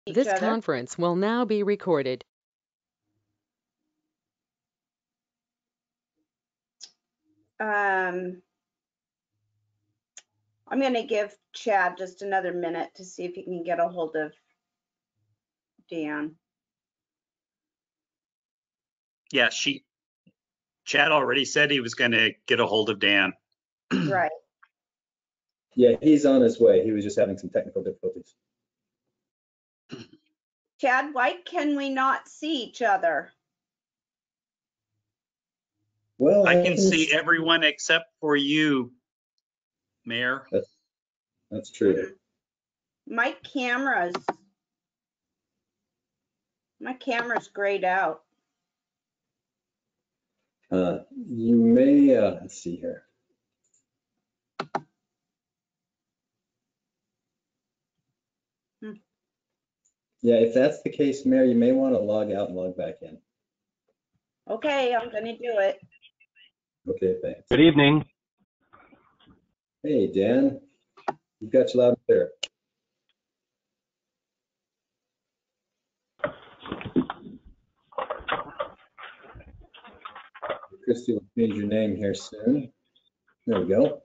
This conference will now be recorded. I'm going to give Chad just another minute to see if he can get a hold of Dan. Yeah, Chad already said he was going to get a hold of Dan. Right. Yeah, he's on his way. He was just having some technical difficulties. Chad, why can we not see each other? Well, I can see everyone except for you, Mayor. That's true. My camera's grayed out. You may, let's see here. Yeah, if that's the case, Mayor, you may want to log out and log back in. Okay, I'm going to do it. Okay, thanks. Good evening. Hey, Dan. You've got you loud and clear. Christy will change your name here soon. There we go.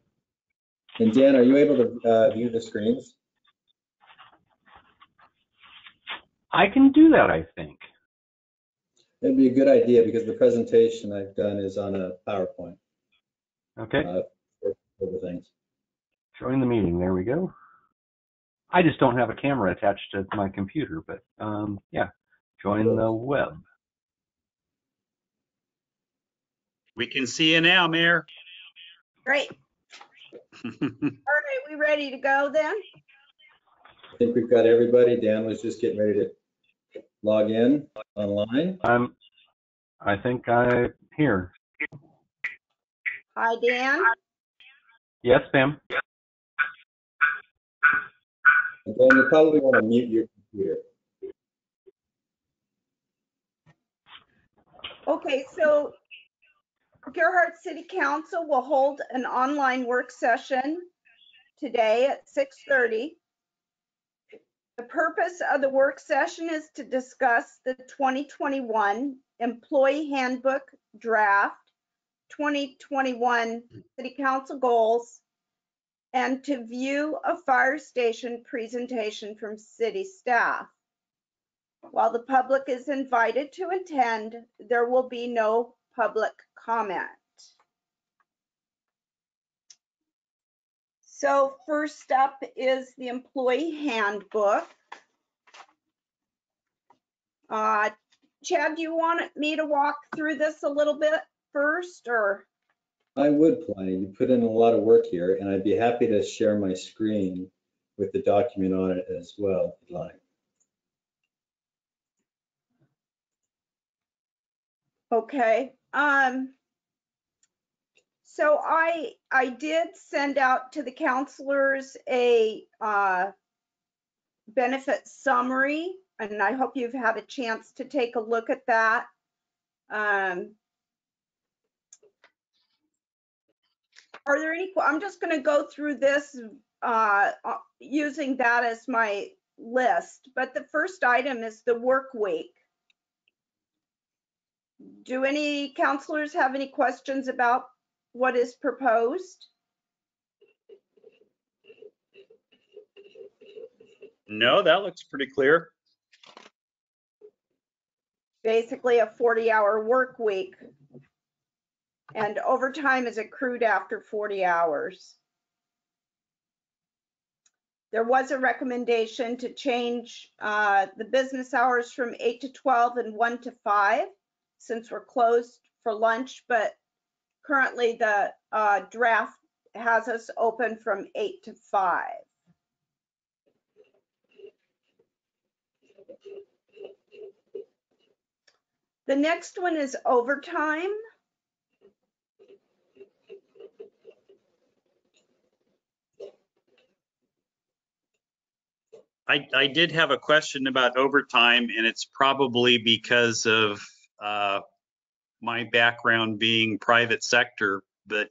And Dan, are you able to view the screens? I can do that, I think. It'd be a good idea because the presentation I've done is on a PowerPoint. Okay. For things. Join the meeting. There we go. I just don't have a camera attached to my computer, but yeah, join the web. We can see you now, Mayor. Great. All right, we ready to go then? I think we've got everybody. Dan was just getting ready to log in online. I think I'm here. Hi, Dan. Yes, ma'am. And Dan, you probably want to mute your computer. Okay, so Gerhardt City Council will hold an online work session today at 6:30. The purpose of the work session is to discuss the 2021 Employee Handbook Draft, 2021 City Council goals, and to view a fire station presentation from city staff. While the public is invited to attend, there will be no public comment. So first up is the employee handbook. Chad, do you want me to walk through this a little bit first, or? I would, Pliny. You put in a lot of work here, and I'd be happy to share my screen with the document on it as well, if you'd like. Okay. So I did send out to the counselors a benefit summary, and I hope you've had a chance to take a look at that. Are there any, I'm just going to go through this using that as my list, but the first item is the work week. Do any counselors have any questions about what is proposed? No, that looks pretty clear. Basically a 40-hour work week, and overtime is accrued after 40 hours. There was a recommendation to change the business hours from 8 to 12 and 1 to 5, since we're closed for lunch, but currently the draft has us open from 8 to 5. The next one is overtime. I did have a question about overtime, and it's probably because of my background being private sector, but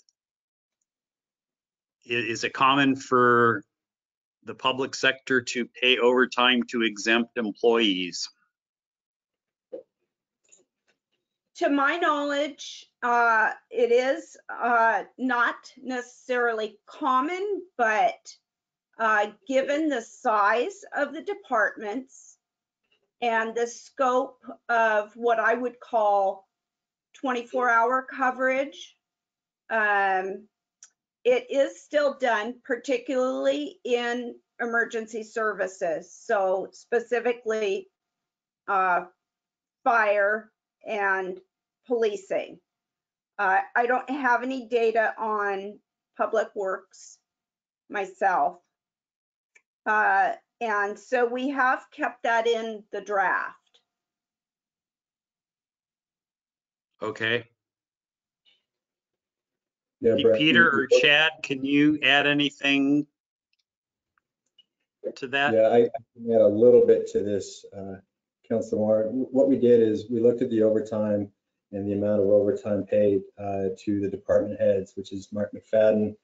is it common for the public sector to pay overtime to exempt employees? To my knowledge, it is not necessarily common, but given the size of the departments and the scope of what I would call 24-hour coverage, it is still done, particularly in emergency services. So specifically fire and policing. I don't have any data on public works myself. And so we have kept that in the draft. Okay. Yeah, Brett, Peter or Chad, can you add anything to that? Yeah, I can add a little bit to this, Councilor Warren. What we did is we looked at the overtime and the amount of overtime paid to the department heads, which is Mark McFadden,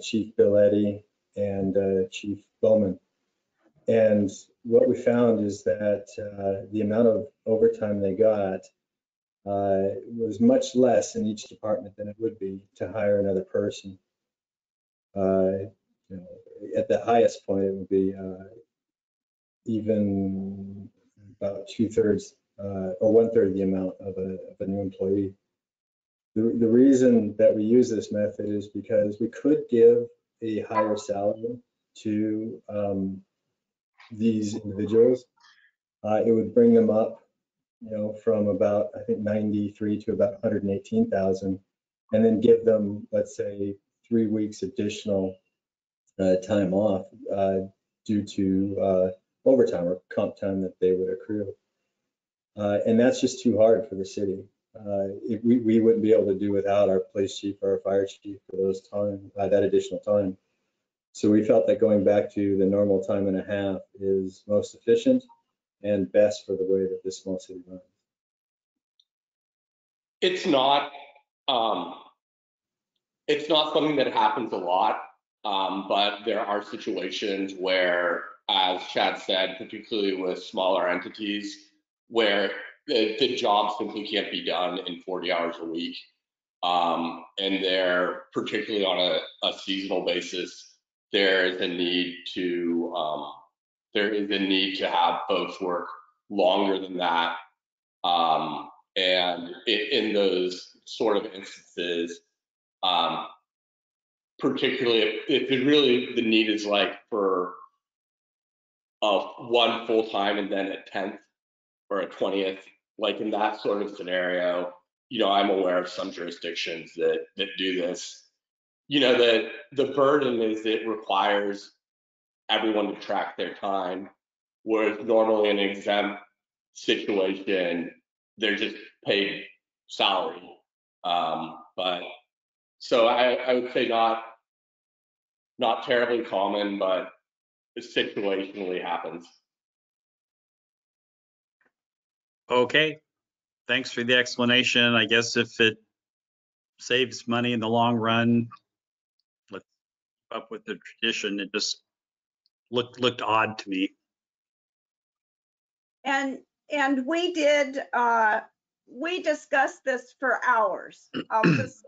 Chief Bill Eddy, and Chief Bowman. And what we found is that the amount of overtime they got was much less in each department than it would be to hire another person. You know, at the highest point, it would be even about 2/3 or 1/3 of the amount of a new employee. The reason that we use this method is because we could give a higher salary to these individuals. It would bring them up, you know, from about, I think, 93 to about 118,000, and then give them, let's say, 3 weeks additional time off due to overtime or comp time that they would accrue. And that's just too hard for the city. We wouldn't be able to do without our police chief or our fire chief for those time, that additional time. So we felt that going back to the normal time and a half is most efficient and best for the way that this small city runs. It's not something that happens a lot, but there are situations where, as Chad said, particularly with smaller entities, where the job simply can't be done in 40 hours a week. And they're, particularly on a seasonal basis, there is a need to have folks work longer than that. And in those sort of instances, particularly if it really the need is like for one full time and then a 10th or a 20th, like in that sort of scenario, you know, I'm aware of some jurisdictions that do this. You know, the burden is it requires everyone to track their time, whereas normally in an exempt situation, they're just paid salary. But so I would say not terribly common, but it situationally happens. Okay, thanks for the explanation. I guess if it saves money in the long run, let's keep up with the tradition. It just looked odd to me. And we did, we discussed this for hours. I'll just say,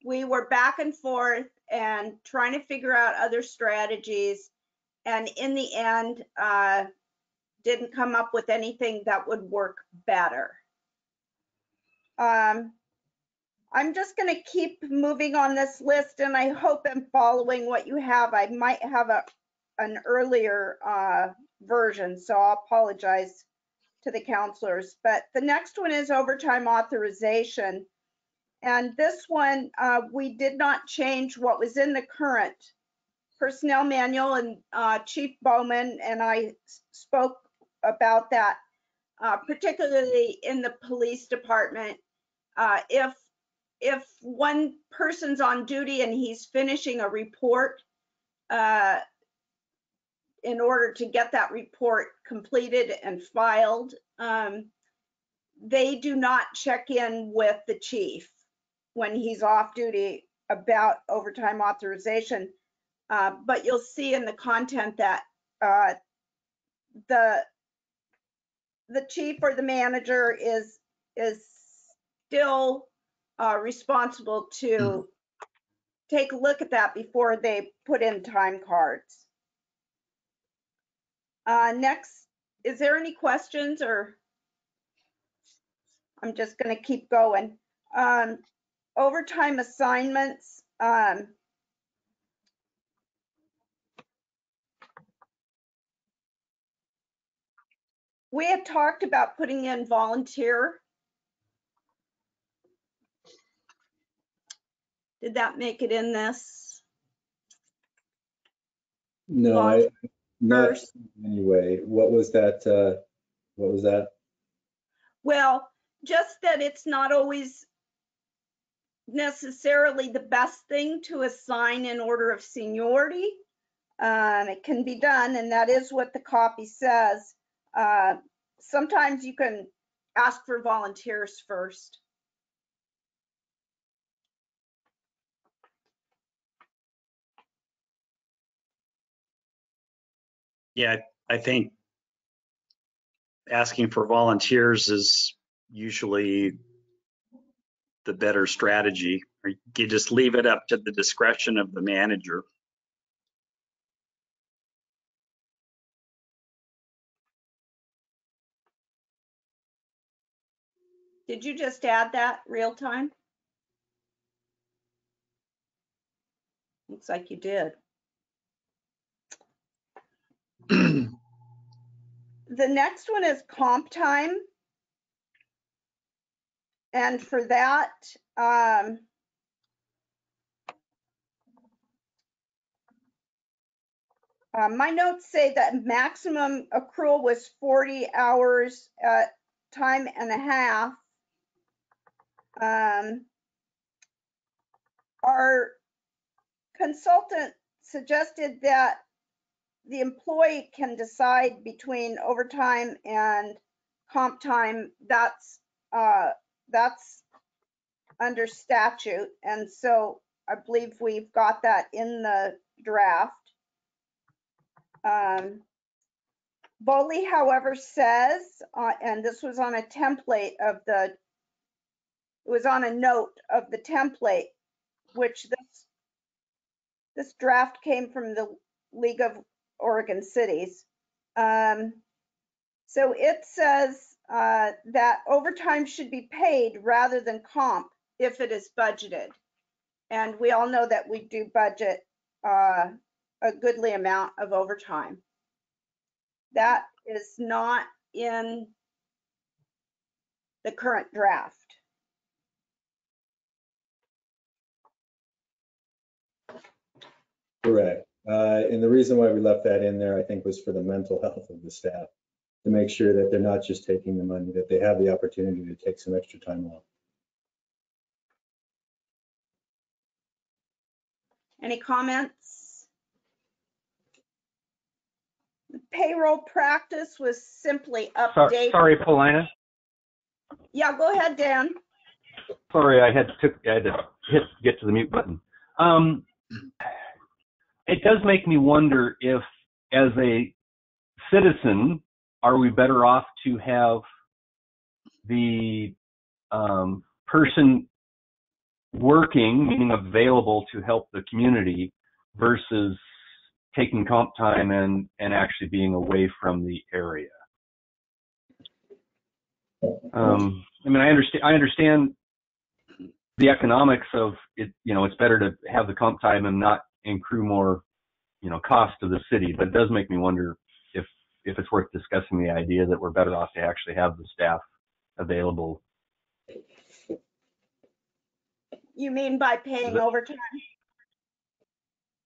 we were back and forth and trying to figure out other strategies. And in the end, didn't come up with anything that would work better. I'm just going to keep moving on this list, and I hope I'm following what you have. I might have an earlier version, so I'll apologize to the counselors. But the next one is overtime authorization. And this one, we did not change what was in the current personnel manual, and Chief Bowman and I spoke about that, particularly in the police department. If one person's on duty and he's finishing a report, in order to get that report completed and filed, they do not check in with the chief when he's off duty about overtime authorization. But you'll see in the content that the chief or the manager is still responsible to take a look at that before they put in time cards. Next, is there any questions, or I'm just going to keep going? Overtime assignments. We had talked about putting in volunteer. Did that make it in this? No, not anyway. What was that? What was that? Well, just that it's not always necessarily the best thing to assign in order of seniority. It can be done, and that is what the copy says. Sometimes you can ask for volunteers first. Yeah, I think asking for volunteers is usually the better strategy. Or you just leave it up to the discretion of the manager. Did you just add that real time? Looks like you did. The next one is comp time. And for that, my notes say that maximum accrual was 40 hours at time and a half. Our consultant suggested that the employee can decide between overtime and comp time. That's under statute, and so I believe we've got that in the draft. Bowley, however, says, and this was on a template of the, it was on a note of the template, which this draft came from the League of Oregon Cities. So it says that overtime should be paid rather than comp if it is budgeted. And we all know that we do budget a goodly amount of overtime. That is not in the current draft. Correct. And the reason why we left that in there, I think, was for the mental health of the staff, to make sure that they're not just taking the money, that they have the opportunity to take some extra time off. Any comments? The payroll practice was simply updated. Sorry, Paulina. Yeah, go ahead, Dan. Sorry, I had to get to the mute button. It does make me wonder if, as a citizen, are we better off to have the person working, meaning available to help the community, versus taking comp time and actually being away from the area? I mean, I understand the economics of it. You know, it's better to have the comp time and not accrue more, cost to the city. But it does make me wonder if it's worth discussing the idea that we're better off to actually have the staff available. You mean by paying overtime?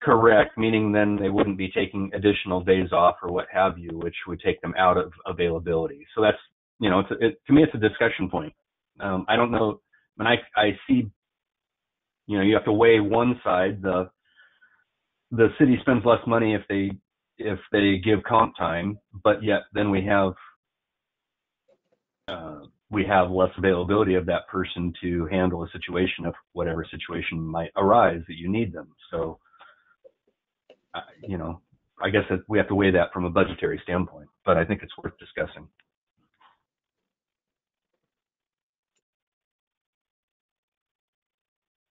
Correct, meaning then they wouldn't be taking additional days off or what have you, which would take them out of availability. So that's, to me, it's a discussion point. I don't know. When I see, you have to weigh one side. The city spends less money if they give comp time, but yet then we have less availability of that person to handle a situation, of whatever situation might arise that you need them. So you know, I guess that we have to weigh that from a budgetary standpoint, but I think it's worth discussing.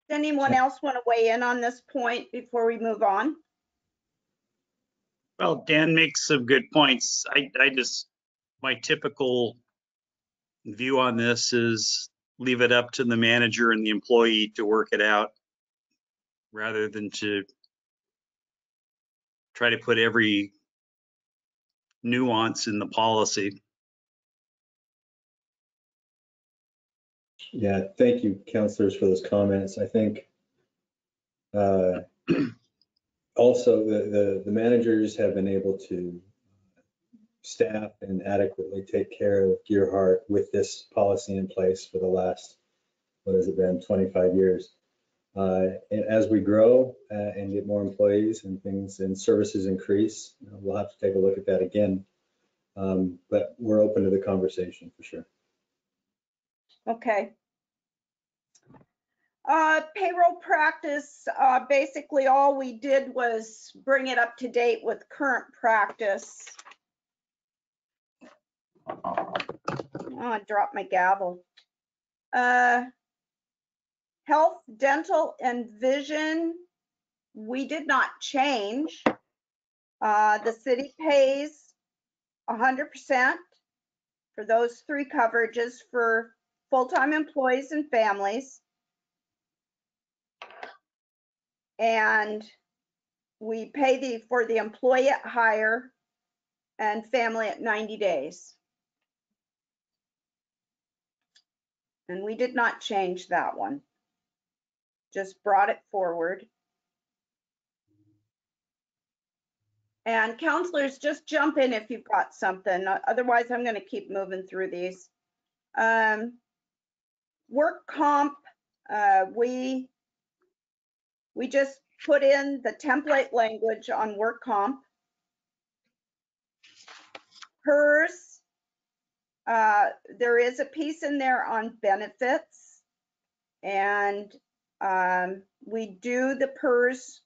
Does anyone else want to weigh in on this point before we move on? Well, Dan makes some good points. My typical view on this is leave it up to the manager and the employee to work it out rather than to try to put every nuance in the policy. Yeah, thank you, counselors, for those comments. I think also the managers have been able to staff and adequately take care of Gearhart with this policy in place for the last, what has it been, 25 years. And as we grow and get more employees and things and services increase, we'll have to take a look at that again. But we're open to the conversation for sure. Okay. Payroll practice, basically all we did was bring it up to date with current practice. Oh, I dropped my gavel. Health, dental, and vision, we did not change. The city pays 100% for those three coverages for full-time employees and families. And we pay for the employee at hire and family at 90 days. And we did not change that one. Just brought it forward. And counselors, just jump in if you've got something. Otherwise, I'm going to keep moving through these. Work comp, we just put in the template language on work comp. PERS, there is a piece in there on benefits, and we do the PERS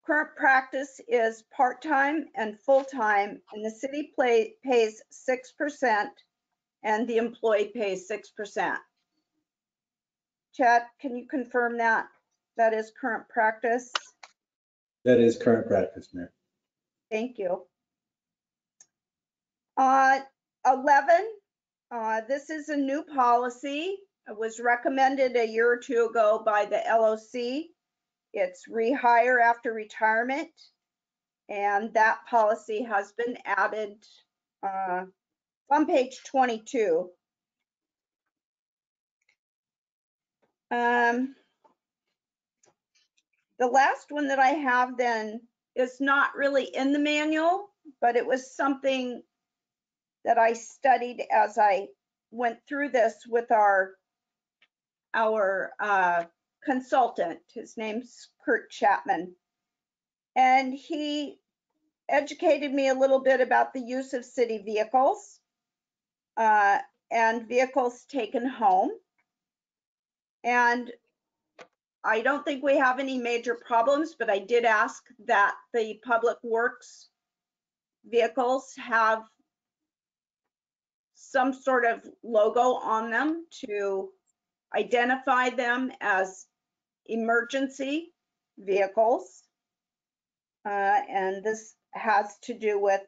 current practice is part-time and full-time, and the city pays 6% and the employee pays 6%. Chad, can you confirm that that is current practice? That is current practice, Mayor. Thank you. 11, this is a new policy. It was recommended a year or two ago by the LOC. It's rehire after retirement, and that policy has been added on page 22. The last one that I have then is not really in the manual, but it was something that I studied as I went through this with our consultant. His name's Kurt Chapman. And he educated me a little bit about the use of city vehicles and vehicles taken home. And I don't think we have any major problems, but I did ask that the public works vehicles have some sort of logo on them to identify them as emergency vehicles. And this has to do with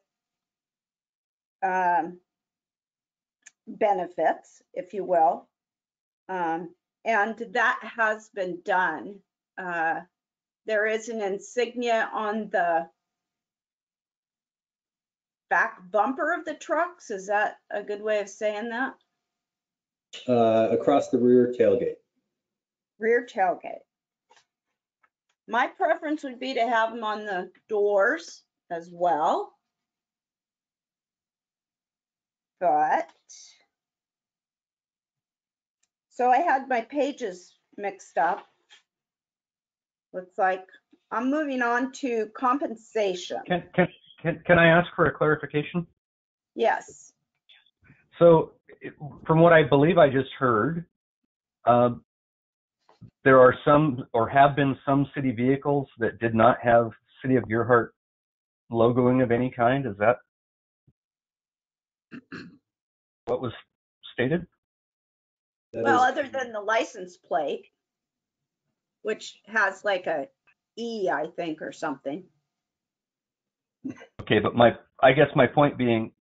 benefits, if you will. And that has been done. There is an insignia on the back bumper of the trucks. Is that a good way of saying that? Across the rear tailgate. Rear tailgate. My preference would be to have them on the doors as well. But, so I had my pages mixed up. Looks like I'm moving on to compensation. Can I ask for a clarification? Yes. So from what I believe I just heard, there are some, or have been some city vehicles that did not have City of Gerhart logoing of any kind. Is that what was stated? Well, other than the license plate, which has like a E, I think, or something. Okay, but I guess my point being,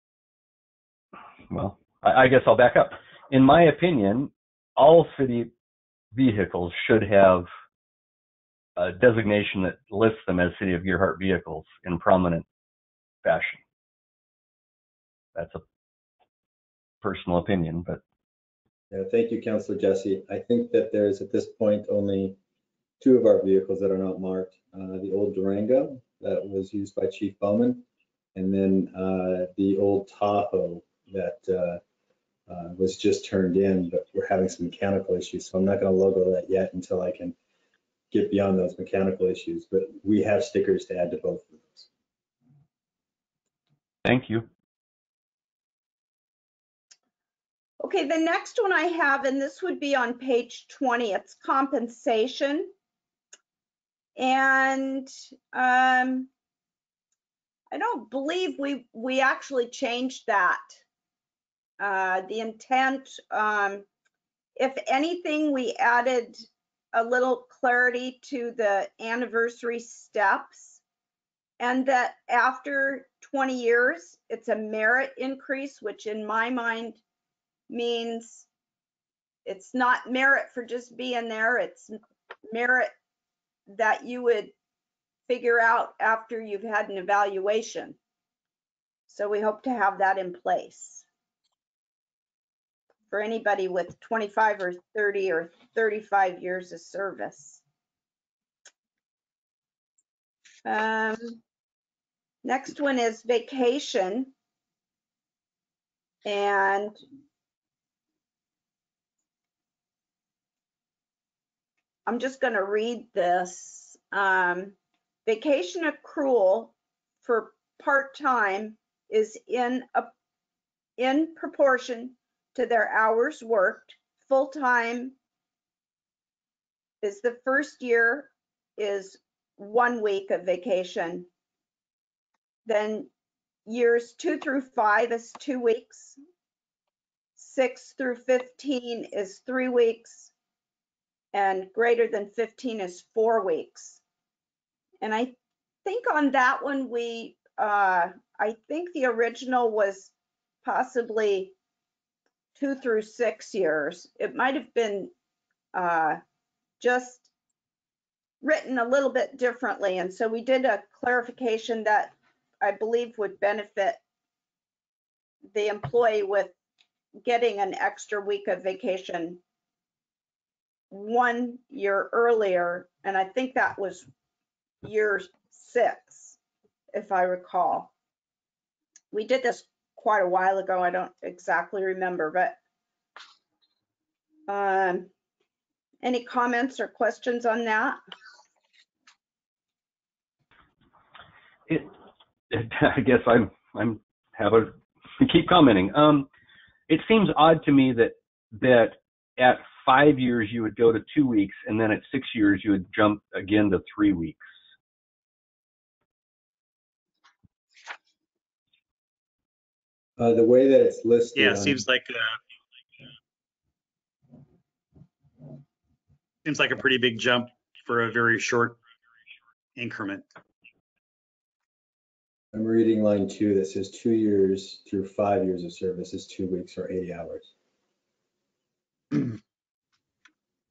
well, I guess I'll back up. In my opinion, all city vehicles should have a designation that lists them as City of Gerhart vehicles in prominent fashion. That's a personal opinion, but. Yeah, thank you, Councillor Jesse. I think that there's at this point only 2 of our vehicles that are not marked. The old Durango that was used by Chief Bowman, and then the old Tahoe that was just turned in, but we're having some mechanical issues. So I'm not going to logo that yet until I can get beyond those mechanical issues. But we have stickers to add to both of those. Thank you. Okay, the next one I have, and this would be on page 20, it's compensation. And I don't believe we actually changed that. The intent, if anything, we added a little clarity to the anniversary steps, and that after 20 years, it's a merit increase, which in my mind means it's not merit for just being there, it's merit that you would figure out after you've had an evaluation. So we hope to have that in place for anybody with 25 or 30 or 35 years of service. Next one is vacation. And I'm just going to read this. Vacation accrual for part-time is in proportion to their hours worked. Full-time is the first year is 1 week of vacation. Then years 2 through 5 is 2 weeks. 6 through 15 is 3 weeks. And greater than 15 is 4 weeks. And I think on that one, I think the original was possibly 2 through 6 years. It might have been just written a little bit differently. And so we did a clarification that I believe would benefit the employee with getting an extra week of vacation 1 year earlier. And I think that was year 6, if I recall. We did this quite a while ago. I don't exactly remember, but any comments or questions on that? I guess I'm keep commenting. It seems odd to me that at 5 years you would go to 2 weeks, and then at 6 years you would jump again to 3 weeks. The way that it's listed. Yeah, it seems like a pretty big jump for a very short increment. I'm reading line 2 that says 2 years through 5 years of service is 2 weeks or 80 hours.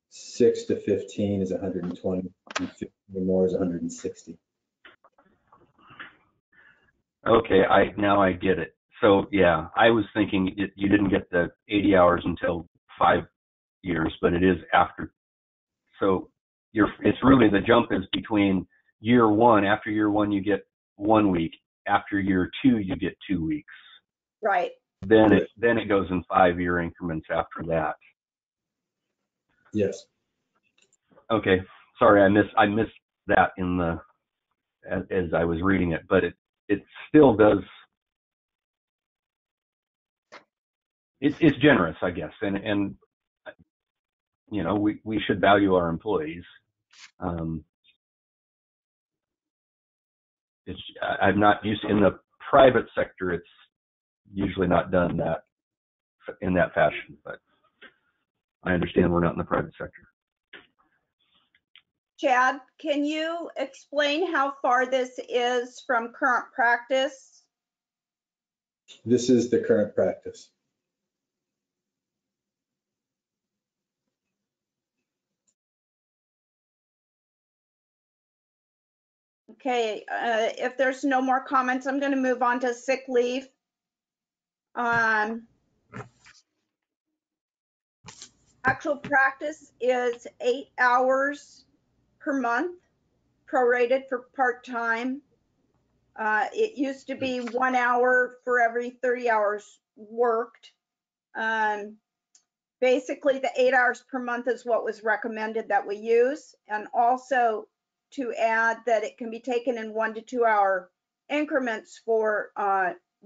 6 to 15 is 120, and 15 or more is 160. Okay, now I get it. So yeah, I was thinking you didn't get the 80 hours until 5 years, but it is after. So it's really the jump is between year 1. After year 1, you get 1 week. After year 2, you get 2 weeks. Right. Then it goes in 5-year increments after that. Yes. Okay. Sorry, I missed that as I was reading it, but it still does. It's generous, I guess, and you know, we should value our employees. I'm not used in the private sector. It's usually not done that in that fashion, but I understand we're not in the private sector. Chad, can you explain how far this is from current practice? This is the current practice. Okay, if there's no more comments, I'm going to move on to sick leave. Actual practice is 8 hours per month, prorated for part-time. It used to be 1 hour for every 30 hours worked. Basically, the 8 hours per month is what was recommended that we use, and also to add that it can be taken in 1 to 2 hour increments for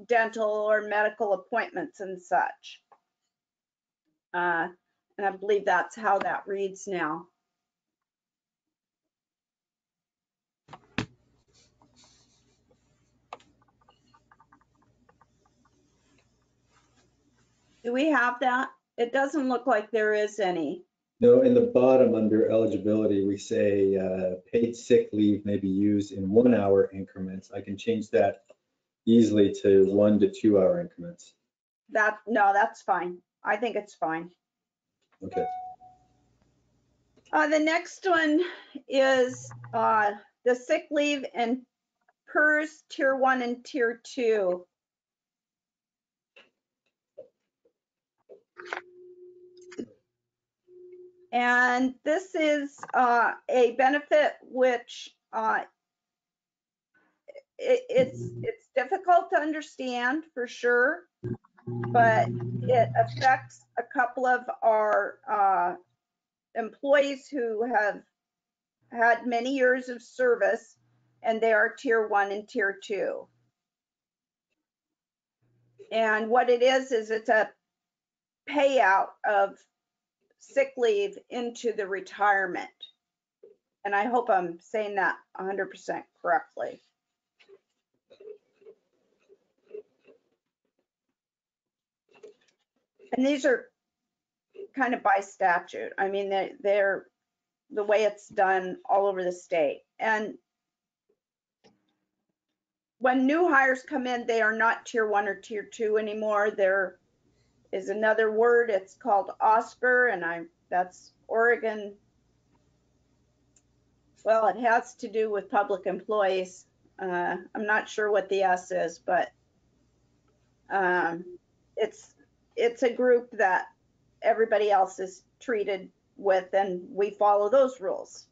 dental or medical appointments and such. And I believe that's how that reads now. Do we have that? It doesn't look like there is any. No, in the bottom under eligibility, we say paid sick leave may be used in 1 hour increments. I can change that easily to 1 to 2 hour increments. No, that's fine. I think it's fine. Okay. The next one is the sick leave and PERS Tier 1 and Tier 2. And this is a benefit which it's difficult to understand for sure, but it affects a couple of our employees who have had many years of service, and they are Tier 1 and Tier 2. And what it is it's a payout of sick leave into the retirement. And I hope I'm saying that 100% correctly. And these are kind of by statute. I mean, they're the way it's done all over the state. And when new hires come in, they are not Tier 1 or Tier 2 anymore. There is another word. It's called Oscar, and that's Oregon. Well, it has to do with public employees. I'm not sure what the S is, but it's a group that everybody else is treated with, and we follow those rules.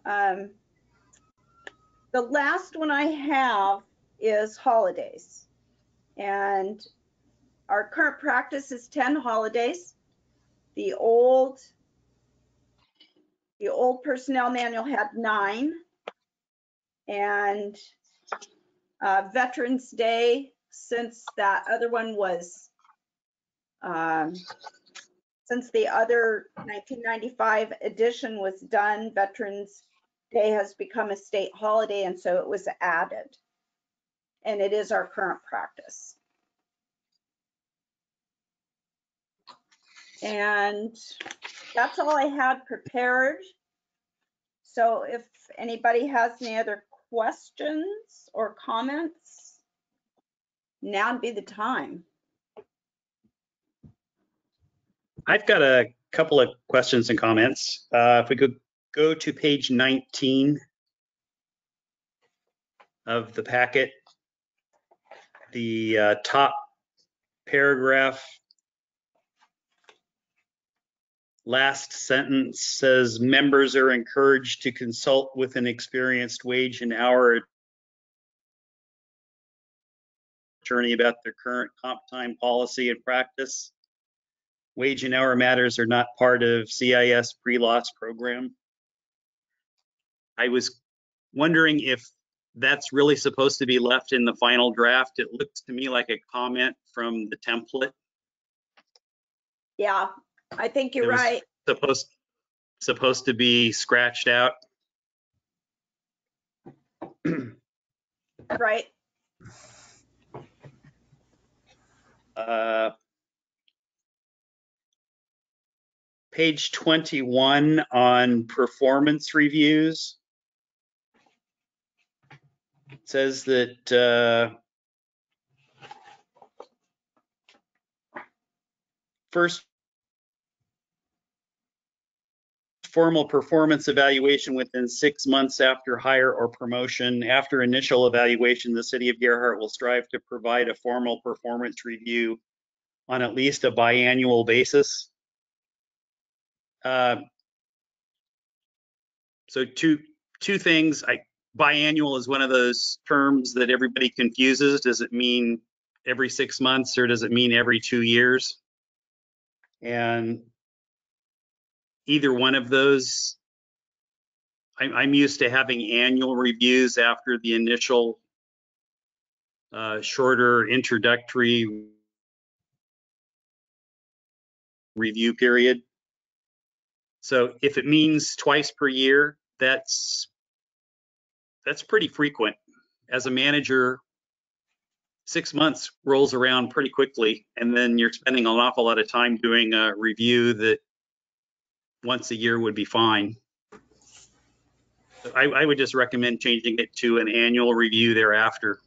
The last one I have is holidays, and our current practice is 10 holidays. The old personnel manual had 9, and Veterans Day, since that other one was since the other 1995 edition was done, Veterans Day has become a state holiday, and so it was added. And it is our current practice. And that's all I had prepared. So if anybody has any other questions or comments, now would be the time. I've got a couple of questions and comments. If we could go to page 19 of the packet, the top paragraph, last sentence says members are encouraged to consult with an experienced wage and hour attorney about their current comp time policy and practice. Wage and hour matters are not part of CIS pre-loss program. I was wondering if that's really supposed to be left in the final draft. It looks to me like a comment from the template. Yeah, I think you're right. supposed to be scratched out. Right. Page 21 on performance reviews. It says that first formal performance evaluation within 6 months after hire or promotion. After initial evaluation, the City of Gerhart will strive to provide a formal performance review on at least a biannual basis. So two things. Biannual is one of those terms that everybody confuses. Does it mean every 6 months or does it mean every 2 years? And either one of those, I'm used to having annual reviews after the initial shorter introductory review period. So if it means twice per year, that's pretty frequent. As a manager, 6 months rolls around pretty quickly, and then you're spending an awful lot of time doing a review that once a year would be fine. I would just recommend changing it to an annual review thereafter.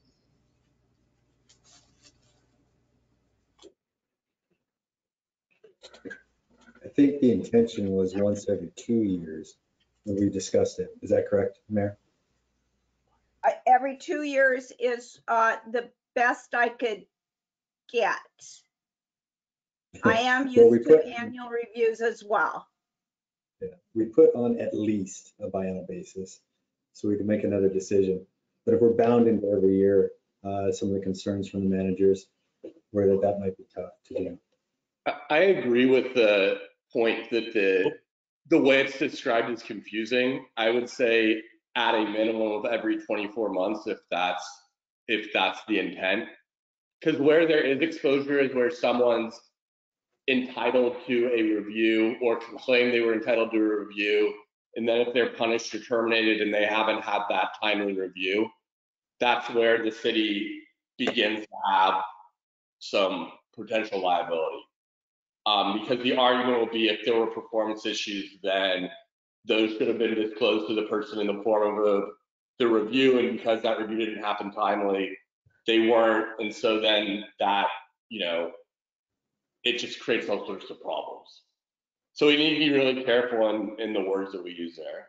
I think the intention was once every 2 years when we discussed it. Is that correct, Mayor? Every 2 years is the best I could get. I am Well, used to annual reviews as well. Yeah, we put on at least a biennial basis so we can make another decision. But if we're bound into every year, some of the concerns from the managers were that might be tough to do. I agree with the point that the way it's described is confusing. I would say at a minimum of every 24 months if that's the intent. Because where there is exposure is where someone's entitled to a review or can claim they were entitled to a review, and then if they're punished or terminated and they haven't had that timely review, that's where the city begins to have some potential liability. Because the argument will be if there were performance issues, then those should have been disclosed to the person in the form of the review, and because that review didn't happen timely, they weren't, and so then that, it just creates all sorts of problems. So we need to be really careful in the words that we use there.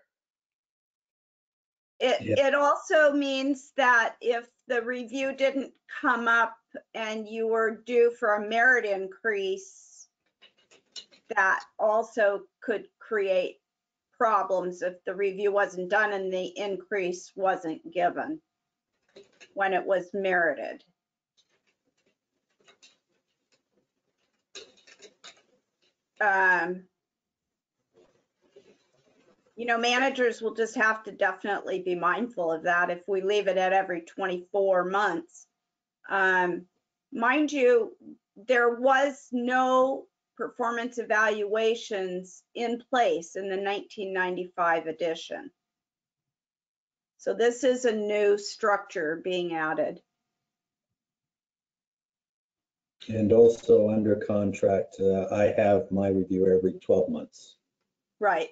It also means that if the review didn't come up and you were due for a merit increase, that also could create problems if the review wasn't done and the increase wasn't given when it was merited. Managers will just have to definitely be mindful of that if we leave it at every 24 months. Mind you, there was no performance evaluations in place in the 1995 edition. So this is a new structure being added. And also under contract, I have my review every 12 months. Right.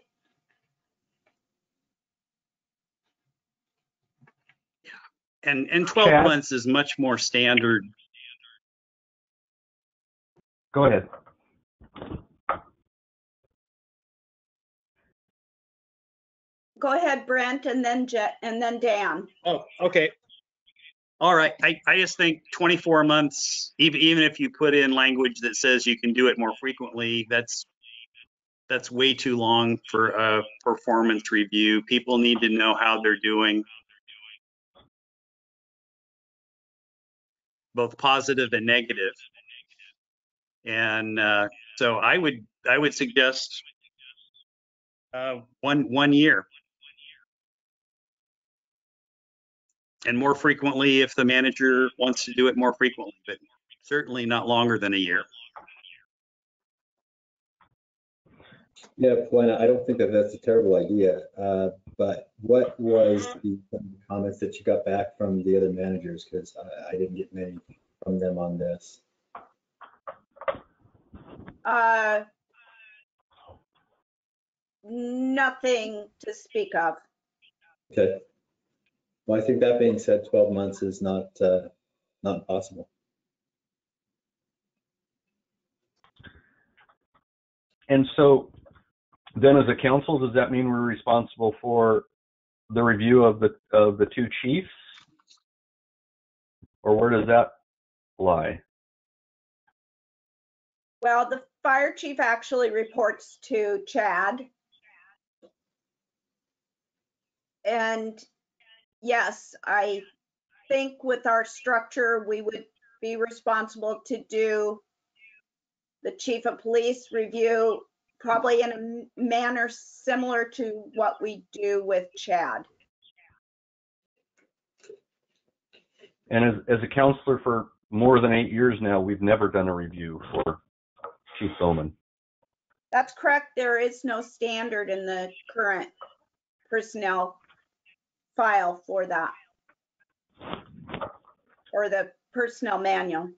And 12 Chad? months is much more standard. Go ahead. Go ahead, Brent, and then Dan. Oh, okay. All right. I just think 24 months, even if you put in language that says you can do it more frequently, that's way too long for a performance review. People need to know how they're doing, both positive and negative. And so I would suggest 1 year, and more frequently if the manager wants to do it more frequently, but certainly not longer than a year. Yeah, Polina, I don't think that that's a terrible idea. But what was the comments that you got back from the other managers? Because I didn't get many from them on this. Nothing to speak of. Okay. Well, I think that being said, 12 months is not possible. And so then as a council, does that mean we're responsible for the review of the two chiefs? Or where does that lie? Well, the fire chief actually reports to Chad. And yes, I think with our structure, we would be responsible to do the chief of police review, probably in a manner similar to what we do with Chad. And as a counselor for more than 8 years now, we've never done a review for Chief Bowman. That's correct. There is no standard in the current personnel file for that, or the personnel manual.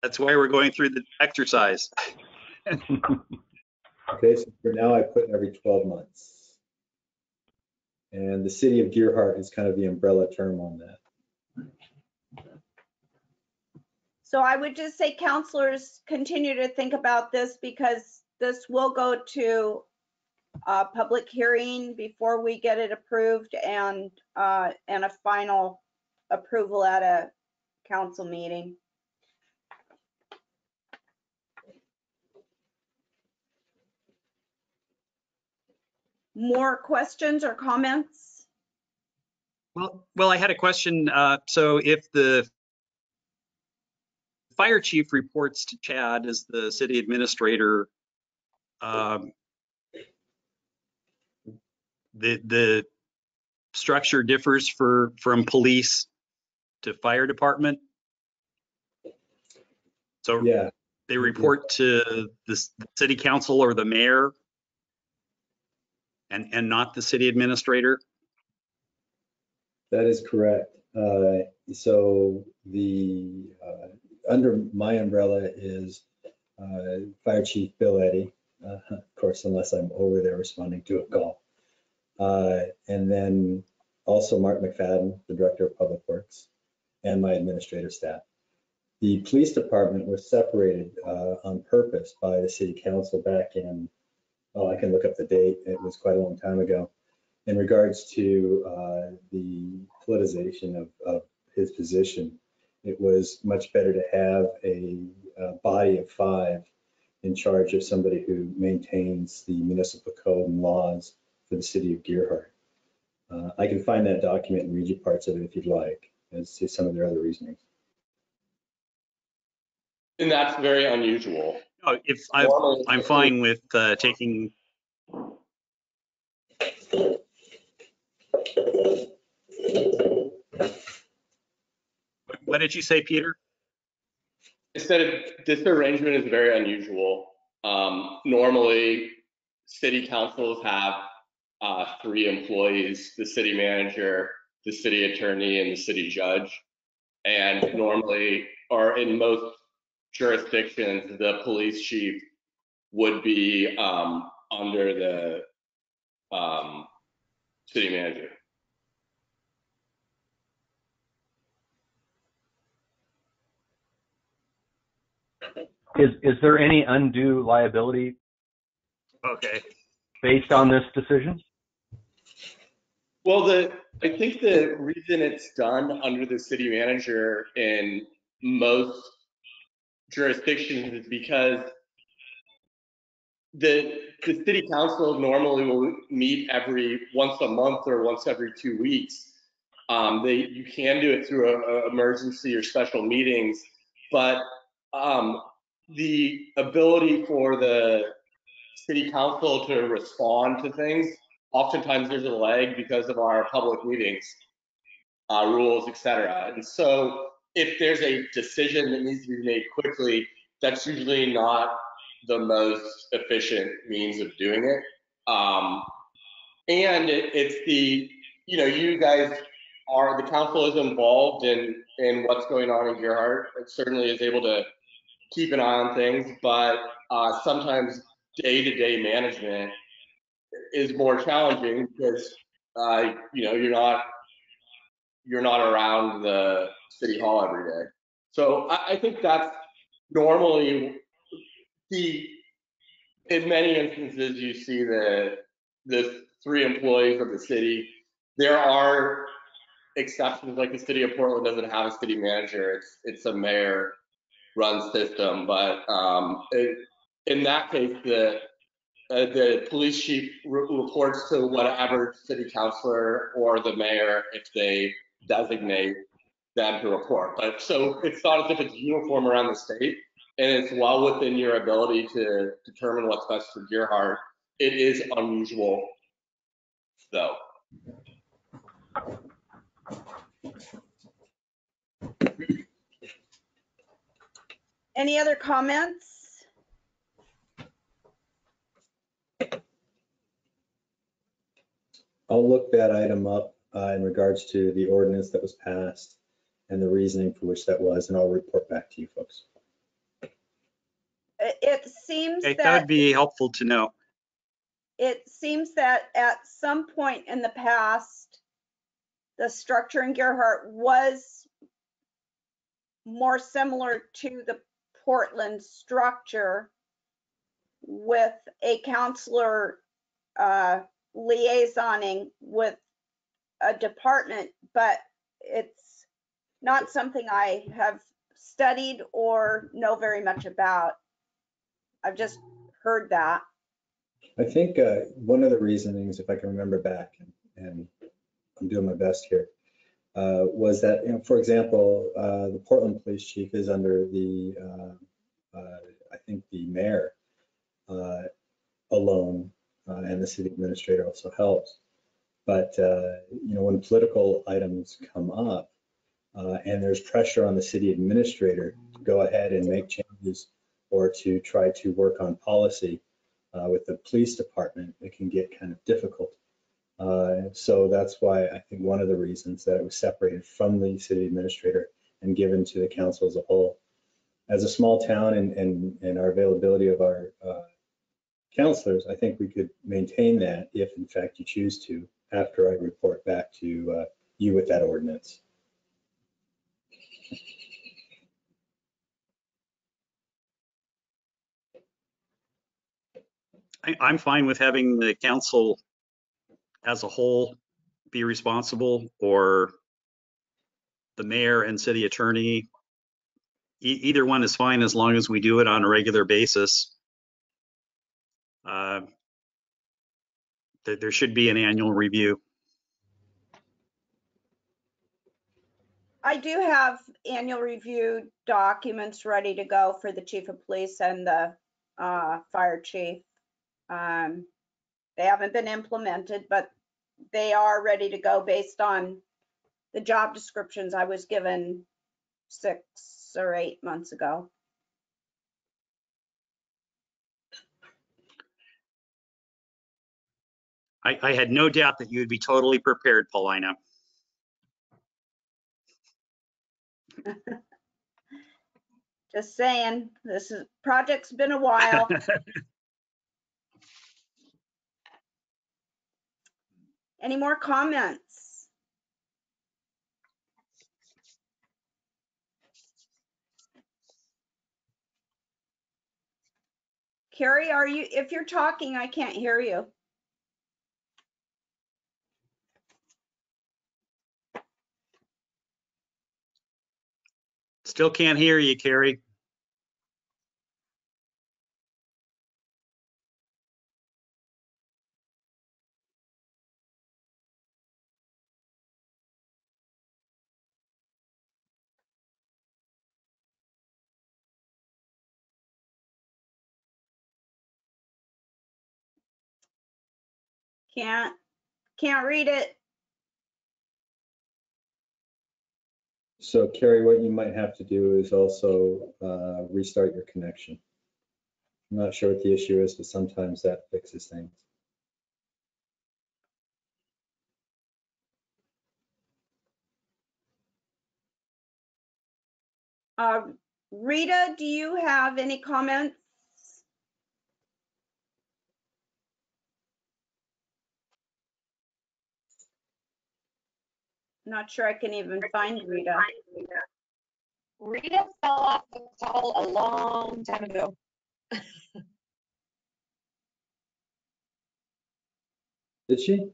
That's why we're going through the exercise. Okay, so for now I put every 12 months. And the city of Deerheart is kind of the umbrella term on that. So I would just say counselors continue to think about this, because this will go to a public hearing before we get it approved, and a final approval at a council meeting. More questions or comments? Well, I had a question. So if the fire chief reports to Chad as the city administrator, the structure differs from police to fire department. So Yeah, they report to the city council or the mayor, and not the city administrator. that is correct. So the under my umbrella is Fire Chief Bill Eddy, of course, unless I'm over there responding to a call. And then also Mark McFadden, the Director of Public Works, and my administrative staff. The police department was separated on purpose by the city council back in, oh, I can look up the date, it was quite a long time ago, in regards to the politicization of his position. It was much better to have a body of 5 in charge of somebody who maintains the municipal code and laws for the city of Deerheart. I can find that document and read you parts of it if you'd like, as to some of their other reasonings. And that's very unusual. No, if I'm fine with taking. What did you say, Peter? I said this arrangement is very unusual. Normally, city councils have 3 employees: the city manager, the city attorney, and the city judge. And normally, or in most jurisdictions, the police chief would be under the city manager. Is there any undue liability Okay. based on this decision? Well, I think the reason it's done under the city manager in most jurisdictions is because the city council normally will meet once a month or once every 2 weeks. You can do it through a emergency or special meetings, but the ability for the city council to respond to things, oftentimes there's a lag because of our public meetings, rules, etc. And so if there's a decision that needs to be made quickly, that's usually not the most efficient means of doing it. And it's the, you guys are, the council is involved in what's going on in Gerhardt. It certainly is able to keep an eye on things, but sometimes day-to-day management is more challenging because you're not around the city hall every day. So I think that's normally in many instances you see the 3 employees of the city. There are exceptions, like the city of Portland doesn't have a city manager. It's a mayor run system, but in that case, the police chief reports to whatever city councilor or the mayor if they designate them to report. But so it's not as if it's uniform around the state, and it's well within your ability to determine what's best for Gerhardt. It is unusual, though. Any other comments? I'll look that item up in regards to the ordinance that was passed and the reasoning for which that was, and I'll report back to you folks. It seems Okay, that that would be helpful to know. it seems that at some point in the past, the structure in Gerhardt was more similar to the Portland structure, with a counselor liaisoning with a department, but it's not something I have studied or know very much about. I've just heard that. I think one of the reasonings, if I can remember back, and I'm doing my best here, was that, for example, the Portland police chief is under the, I think the mayor alone, and the city administrator also helps. But, when political items come up and there's pressure on the city administrator to go ahead and make changes or to try to work on policy with the police department, it can get kind of difficult. So that's why I think one of the reasons that it was separated from the city administrator and given to the council as a whole. As a small town and our availability of our counselors, I think we could maintain that if in fact you choose to, after I report back to you with that ordinance. I'm fine with having the council as a whole be responsible, or the mayor and city attorney. Either one is fine as long as we do it on a regular basis. There should be an annual review. I do have annual review documents ready to go for the chief of police and the fire chief. They haven't been implemented, but they are ready to go based on the job descriptions I was given 6 or 8 months ago. I had no doubt that you would be totally prepared, Paulina. Just saying, project's been a while. Any more comments? Carrie, if you're talking, I can't hear you. Still can't hear you, Carrie. Can't read it. So Carrie, what you might have to do is also restart your connection. I'm not sure what the issue is, but sometimes that fixes things. Rita, do you have any comments? Not sure I can even find Rita. Rita fell off the call a long time ago. Did she?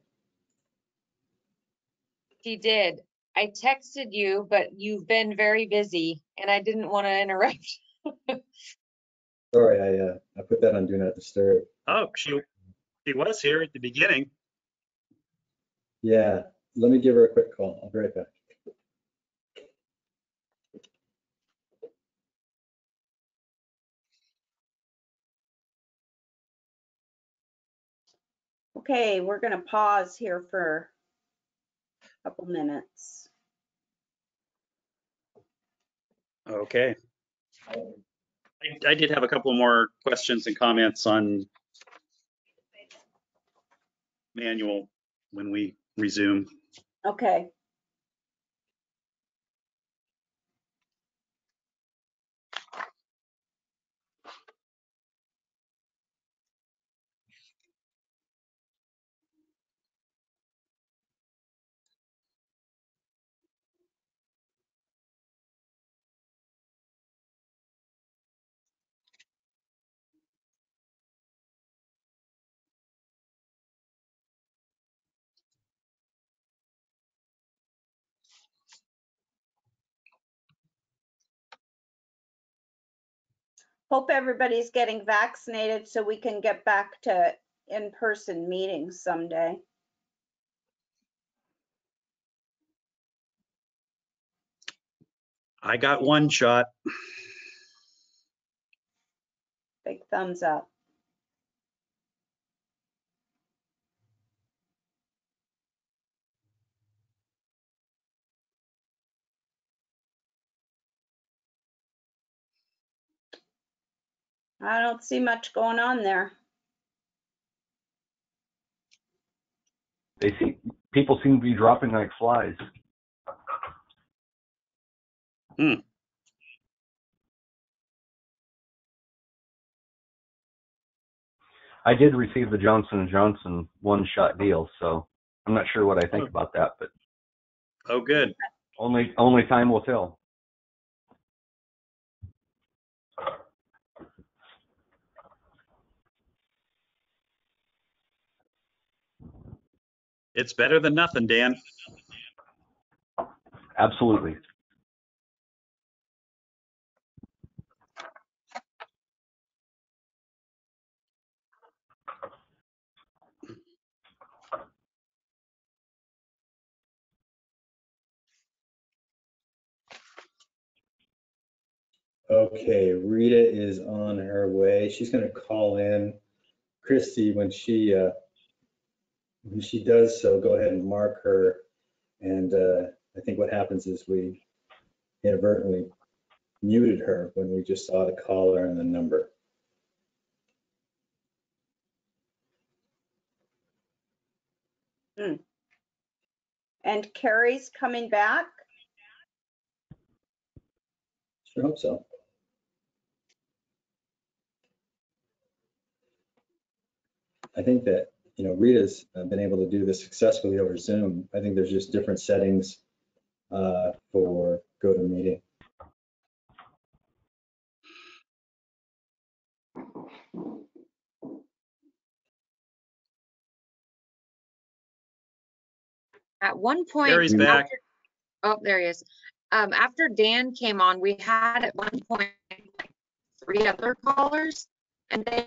She did. I texted you, but you've been very busy and I didn't want to interrupt. Sorry, I put that on Do Not Disturb. Oh, she was here at the beginning. Yeah, let me give her a quick call. I'll be right back. Okay, we're going to pause here for a couple minutes. Okay. I did have a couple more questions and comments on manual when we resume. Okay. Hope everybody's getting vaccinated so we can get back to in-person meetings someday. I got one shot. Big thumbs up. I don't see much going on there. People seem to be dropping like flies. I did receive the Johnson & Johnson one-shot deal, so I'm not sure what I think about that, but Oh, good. only time will tell. It's better than nothing, Dan. Absolutely. Okay, Rita is on her way. She's going to call in. Christy, when she does so, go ahead and mark her. And I think what happens is we inadvertently muted her when we just saw the caller and the number. And Carrie's coming back. Sure hope so. I think that, Rita's been able to do this successfully over Zoom. I think there's just different settings for GoToMeeting. At one point, Gary's back. oh, there he is. After Dan came on, we had at one point like 3 other callers and they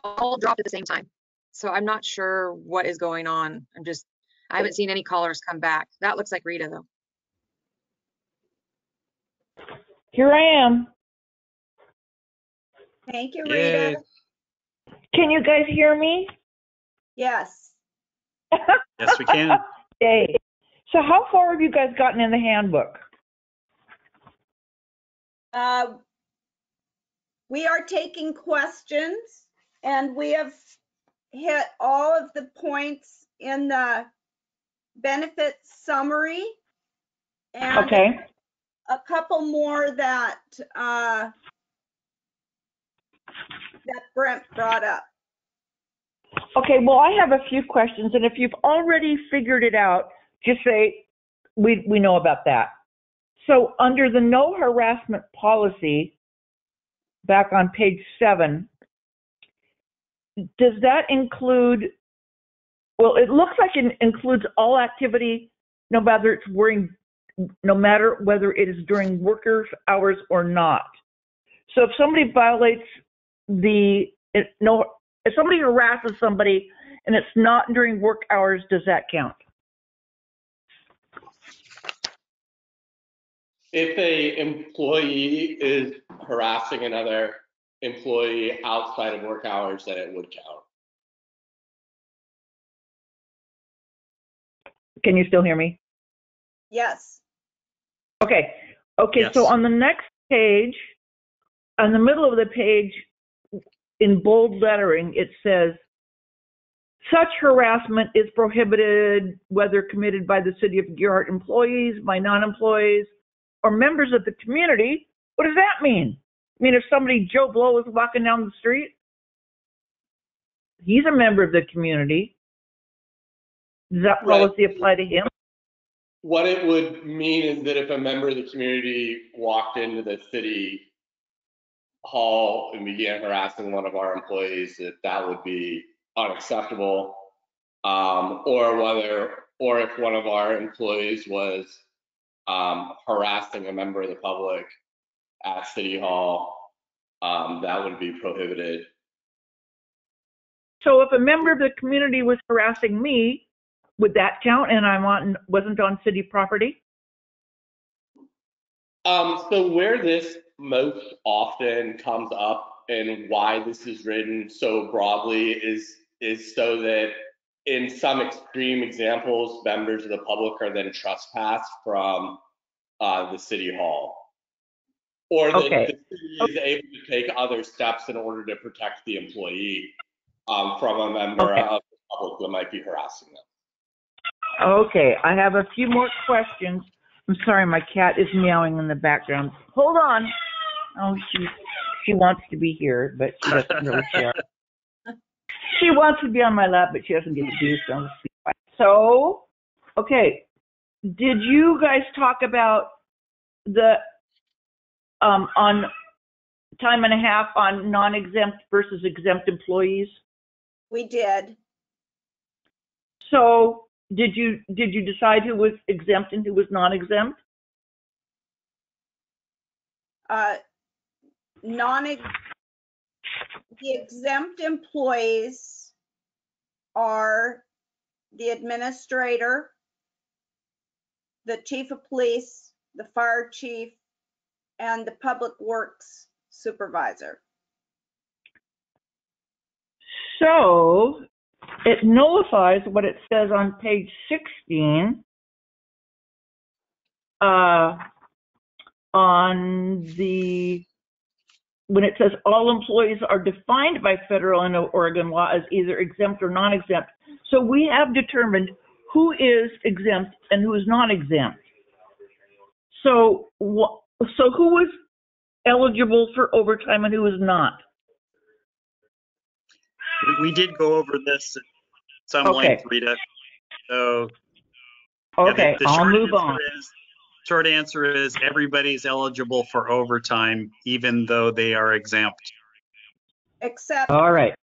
all dropped at the same time. So I'm not sure what is going on. I haven't seen any callers come back. That looks like Rita though. Here I am. Thank you, Yay. Rita. Can you guys hear me? Yes. Yes, we can. Yay. So how far have you guys gotten in the handbook? We are taking questions, and we have hit all of the points in the benefits summary. And Okay. a couple more that Brent brought up. Okay, well, I have a few questions, and if you've already figured it out, just say, we know about that. So under the no harassment policy, back on page 7, does that include, well, it looks like it includes all activity, no matter whether it is during workers' hours or not. So if somebody violates if somebody harasses somebody and it's not during work hours, does that count? If a employee is harassing another employee outside of work hours, then it would count. Can you still hear me? Yes. Okay. Yes. So on the next page, on the middle of the page, in bold lettering, it says, such harassment is prohibited whether committed by the City of Gerhart employees, by non-employees, or members of the community. What does that mean? I mean, if somebody, Joe Blow, is walking down the street, he's a member of the community. Does that policy apply to him? What it would mean is that if a member of the community walked into the city hall and began harassing one of our employees, that would be unacceptable. Or if one of our employees was harassing a member of the public at City Hall, that would be prohibited. So if a member of the community was harassing me, would that count and wasn't on city property? So where this most often comes up and why this is written so broadly is so that in some extreme examples, members of the public are then trespassed from the city hall. Or that the city is able to take other steps in order to protect the employee from a member of the public that might be harassing them. Okay, I have a few more questions. I'm sorry, my cat is meowing in the background. Hold on. Oh, she wants to be here, but she doesn't really share. She wants to be on my lap, but she doesn't get to do so. So, okay, did you guys talk about the on time and a half on non-exempt versus exempt employees? We did. So did you decide who was exempt and who was non-exempt? The exempt employees are the administrator, the chief of police, the fire chief, and the public works supervisor. So it nullifies what it says on page 16 when it says all employees are defined by federal and Oregon law as either exempt or non-exempt. So we have determined who is exempt and who is non-exempt. So who was eligible for overtime and who was not? We did go over this at some length, Rita. So okay, I'll move on. Short answer is everybody's eligible for overtime, even though they are exempt. Except. All right.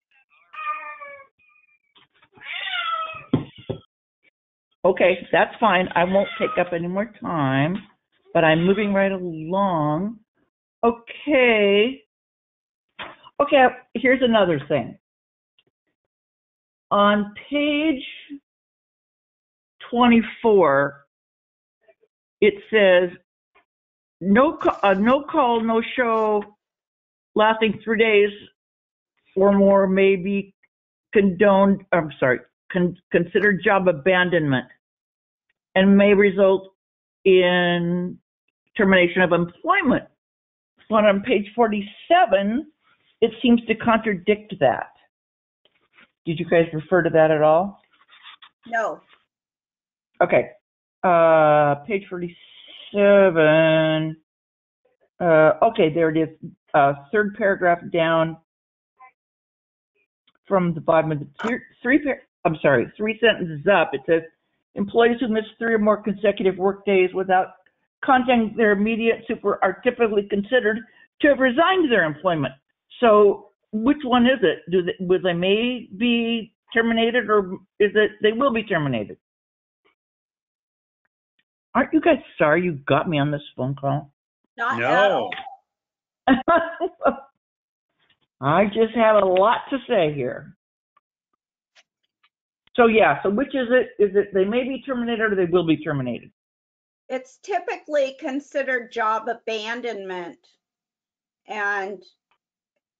Okay, that's fine. I won't take up any more time, but I'm moving right along. Okay. Okay, here's another thing. On page 24, it says no call, no show lasting 3 days or more may be considered job abandonment and may result in termination of employment. one on page 47, it seems to contradict that. Did you guys refer to that at all? No. Okay. Page 47. Okay, there it is. Third paragraph down from the bottom of the three sentences up. It says, employees who miss 3 or more consecutive work days without contacting their immediate super are typically considered to have resigned their employment. So which one is it? Will they may be terminated, or is it they will be terminated? Aren't you guys sorry you got me on this phone call? Not at No. all. I just have a lot to say here. So yeah, so which is it? Is it they may be terminated or they will be terminated? It's typically considered job abandonment, and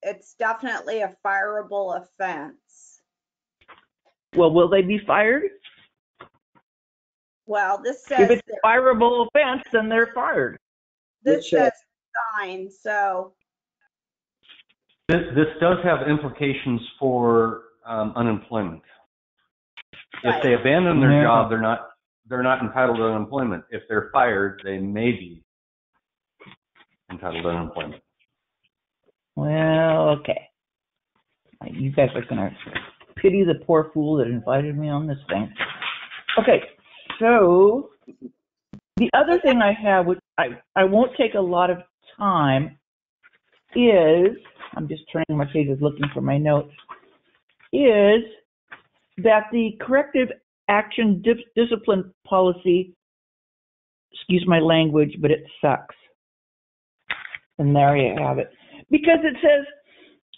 it's definitely a fireable offense. Well, will they be fired? Well, this If says it's a fireable offense, then they're fired. this says sign, so This does have implications for unemployment. right. If they abandon their Yeah. job, they're not entitled to unemployment. If they're fired, they may be entitled to unemployment. Well, okay. You guys are gonna pity the poor fool that invited me on this thing. Okay, so the other thing I have, which I won't take a lot of time, is, I'm just turning my pages looking for my notes, is that the corrective action discipline policy, excuse my language, but it sucks. And there you have it. Because it says,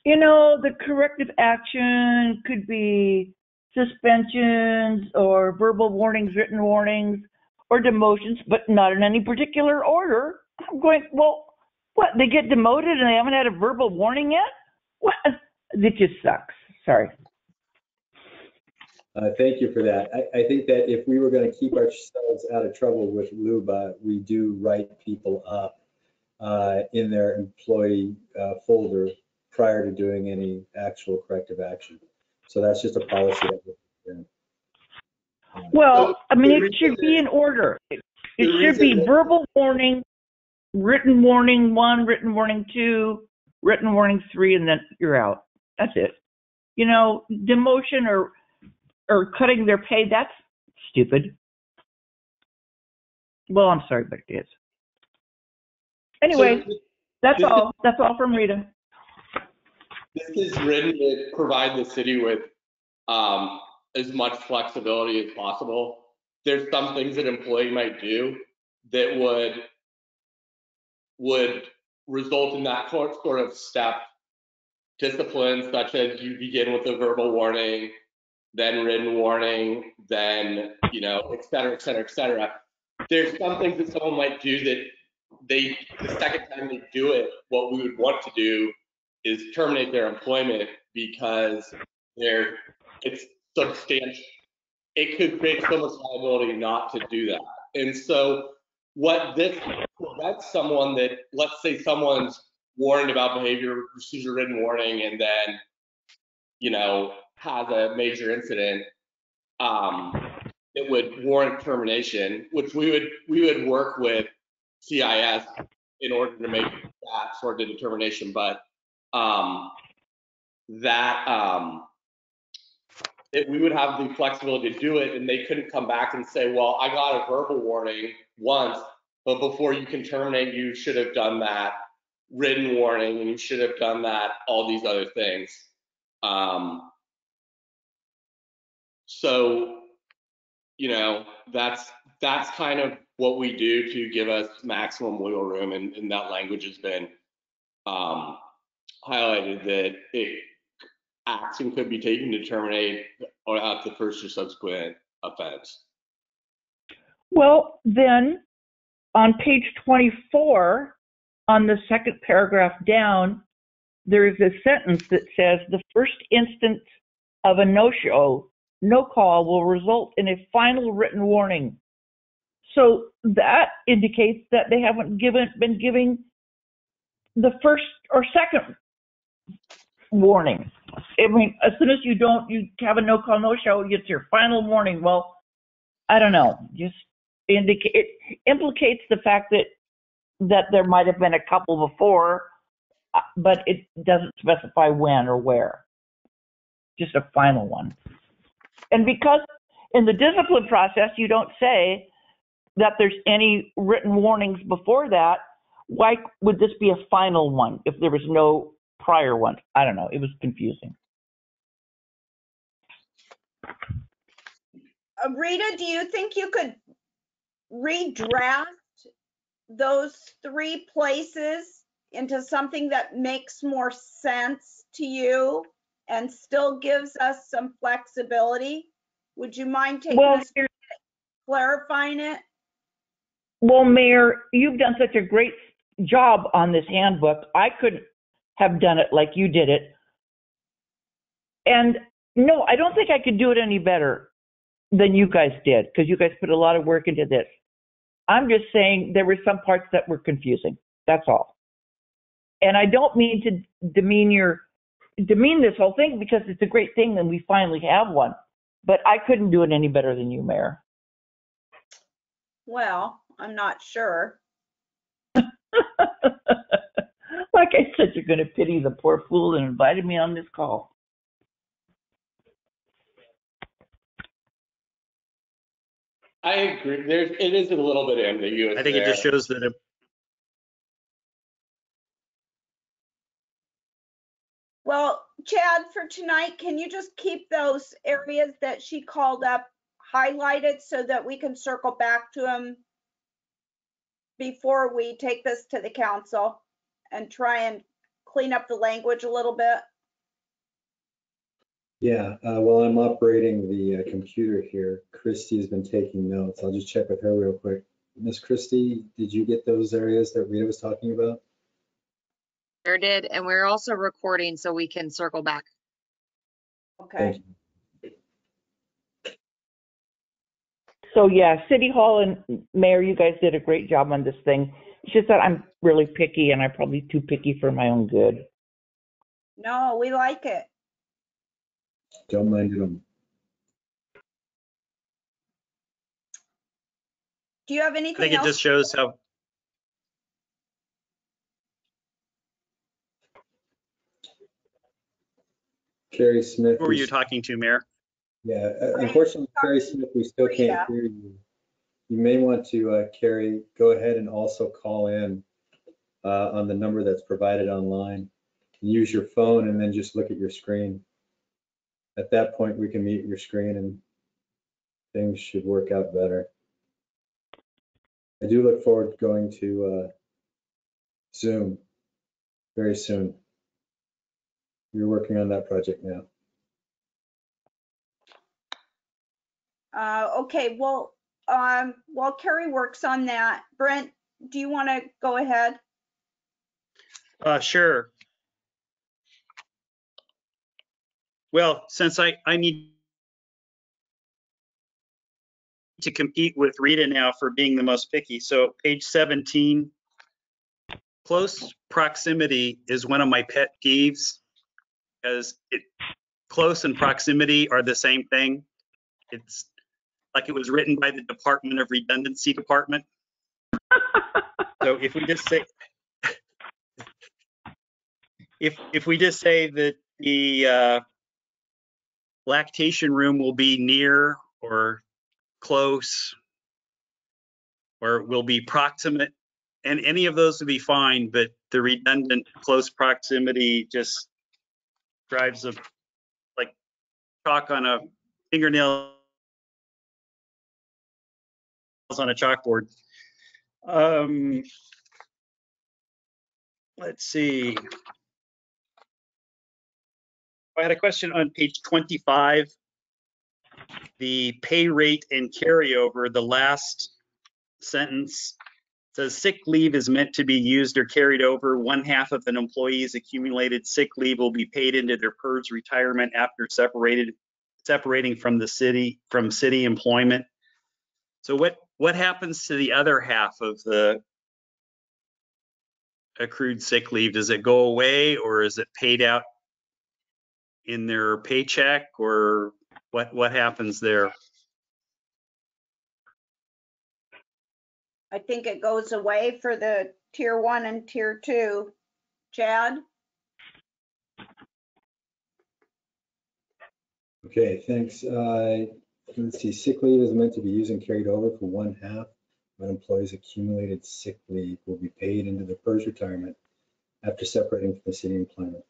you know, the corrective action could be suspensions or verbal warnings, written warnings, or demotions, but not in any particular order. I'm going, well, what? They get demoted and they haven't had a verbal warning yet? What? It just sucks. Sorry. Thank you for that. I think that if we were going to keep ourselves out of trouble with LUBA, we do write people up in their employee folder prior to doing any actual corrective action. So that's just a policy that we're in. Well, I mean, it should be in order. It should be verbal warning, written warning 1, written warning 2, written warning 3, and then you're out. That's it. You know, demotion or cutting their pay, that's stupid. Well, I'm sorry, but it is. Anyway, that's all. That's all from Rita. This is written to provide the city with as much flexibility as possible. There's some things that an employee might do that would result in that sort of step discipline, such as you begin with a verbal warning, then written warning, then, you know, et cetera, et cetera, et cetera. There's some things that someone might do that the second time they do it, what we would want to do is terminate their employment because it's substantial. It could create so much liability not to do that. And so what this prevents someone that, let's say someone's warned about behavior, receives a written warning, and then, you know, has a major incident, it would warrant termination, which we would work with CIS in order to make that sort of determination. But we would have the flexibility to do it, and they couldn't come back and say, well, I got a verbal warning once, but before you can terminate, you should have done that written warning, and you should have done that, all these other things. So, you know, that's kind of what we do to give us maximum wiggle room, and that language has been highlighted that action could be taken to terminate or at the first or subsequent offense. Well, then on page 24, on the second paragraph down, there is a sentence that says the first instance of a no-show, no call will result in a final written warning. So that indicates that they haven't been giving the first or second warning. I mean, as soon as you have a no call, no show, it's your final warning. Well, I don't know. Just it implicates the fact that there might have been a couple before, but it doesn't specify when or where. Just a final one. And because in the discipline process, you don't say that there's any written warnings before that, why would this be a final one if there was no prior one? I don't know. It was confusing. Rita, do you think you could redraft those 3 places into something that makes more sense to you and still gives us some flexibility? Would you mind taking us clarifying it? Well, Mayor, you've done such a great job on this handbook. I couldn't have done it like you did it. And no, I don't think I could do it any better than you guys did, because you guys put a lot of work into this. I'm just saying there were some parts that were confusing. That's all. And I don't mean to demean this whole thing, because it's a great thing and we finally have one. But I couldn't do it any better than you, Mayor. Well, I'm not sure. Like I said, you're going to pity the poor fool that invited me on this call. I agree. It is a little bit ambiguous. I think it just shows that Well, Chad, for tonight, can you just keep those areas that she called up highlighted so that we can circle back to them before we take this to the council and try and clean up the language a little bit? Yeah, while I'm operating the computer here, Christy has been taking notes. I'll just check with her real quick. Miss Christy, did you get those areas that Rita was talking about? Sure did, and we're also recording so we can circle back. Okay. Thank you. So yeah, City Hall and Mayor, you guys did a great job on this thing. It's just that I'm really picky, and I'm probably too picky for my own good. No, we like it. Don't mind them. Do you have I anything think it else? just shows how. Carrie Smith. Who were you talking to, Mayor? Yeah, unfortunately, Carrie Smith, we still can't hear you. You may want to, Carrie, go ahead and also call in on the number that's provided online. Use your phone and then just look at your screen. At that point, we can mute your screen and things should work out better. I do look forward to going to Zoom very soon. You're working on that project now. Okay, well, while Carrie works on that, Brent, do you want to go ahead? Sure. Well, since I need to compete with Rita now for being the most picky, so page 17, close proximity is one of my pet peeves, because close and proximity are the same thing. It's like it was written by the Department of Redundancy Department. So if we just say, if we just say that the lactation room will be near or close, or will be proximate, and any of those would be fine, but the redundant close proximity just drives a like chalk on a fingernail on a chalkboard. Let's see. I had a question on page 25, the pay rate and carryover. The last sentence says sick leave is meant to be used or carried over. 1/2 of an employee's accumulated sick leave will be paid into their PERS retirement after separating from city employment. So what happens to the other half of the accrued sick leave, does it go away or is it paid out in their paycheck, or what happens there? I think it goes away for the tier 1 and tier 2. Chad? Okay, thanks. Let's see, sick leave is meant to be used and carried over for 1/2 of an employee's accumulated sick leave will be paid into the PERS retirement after separating from the city employment.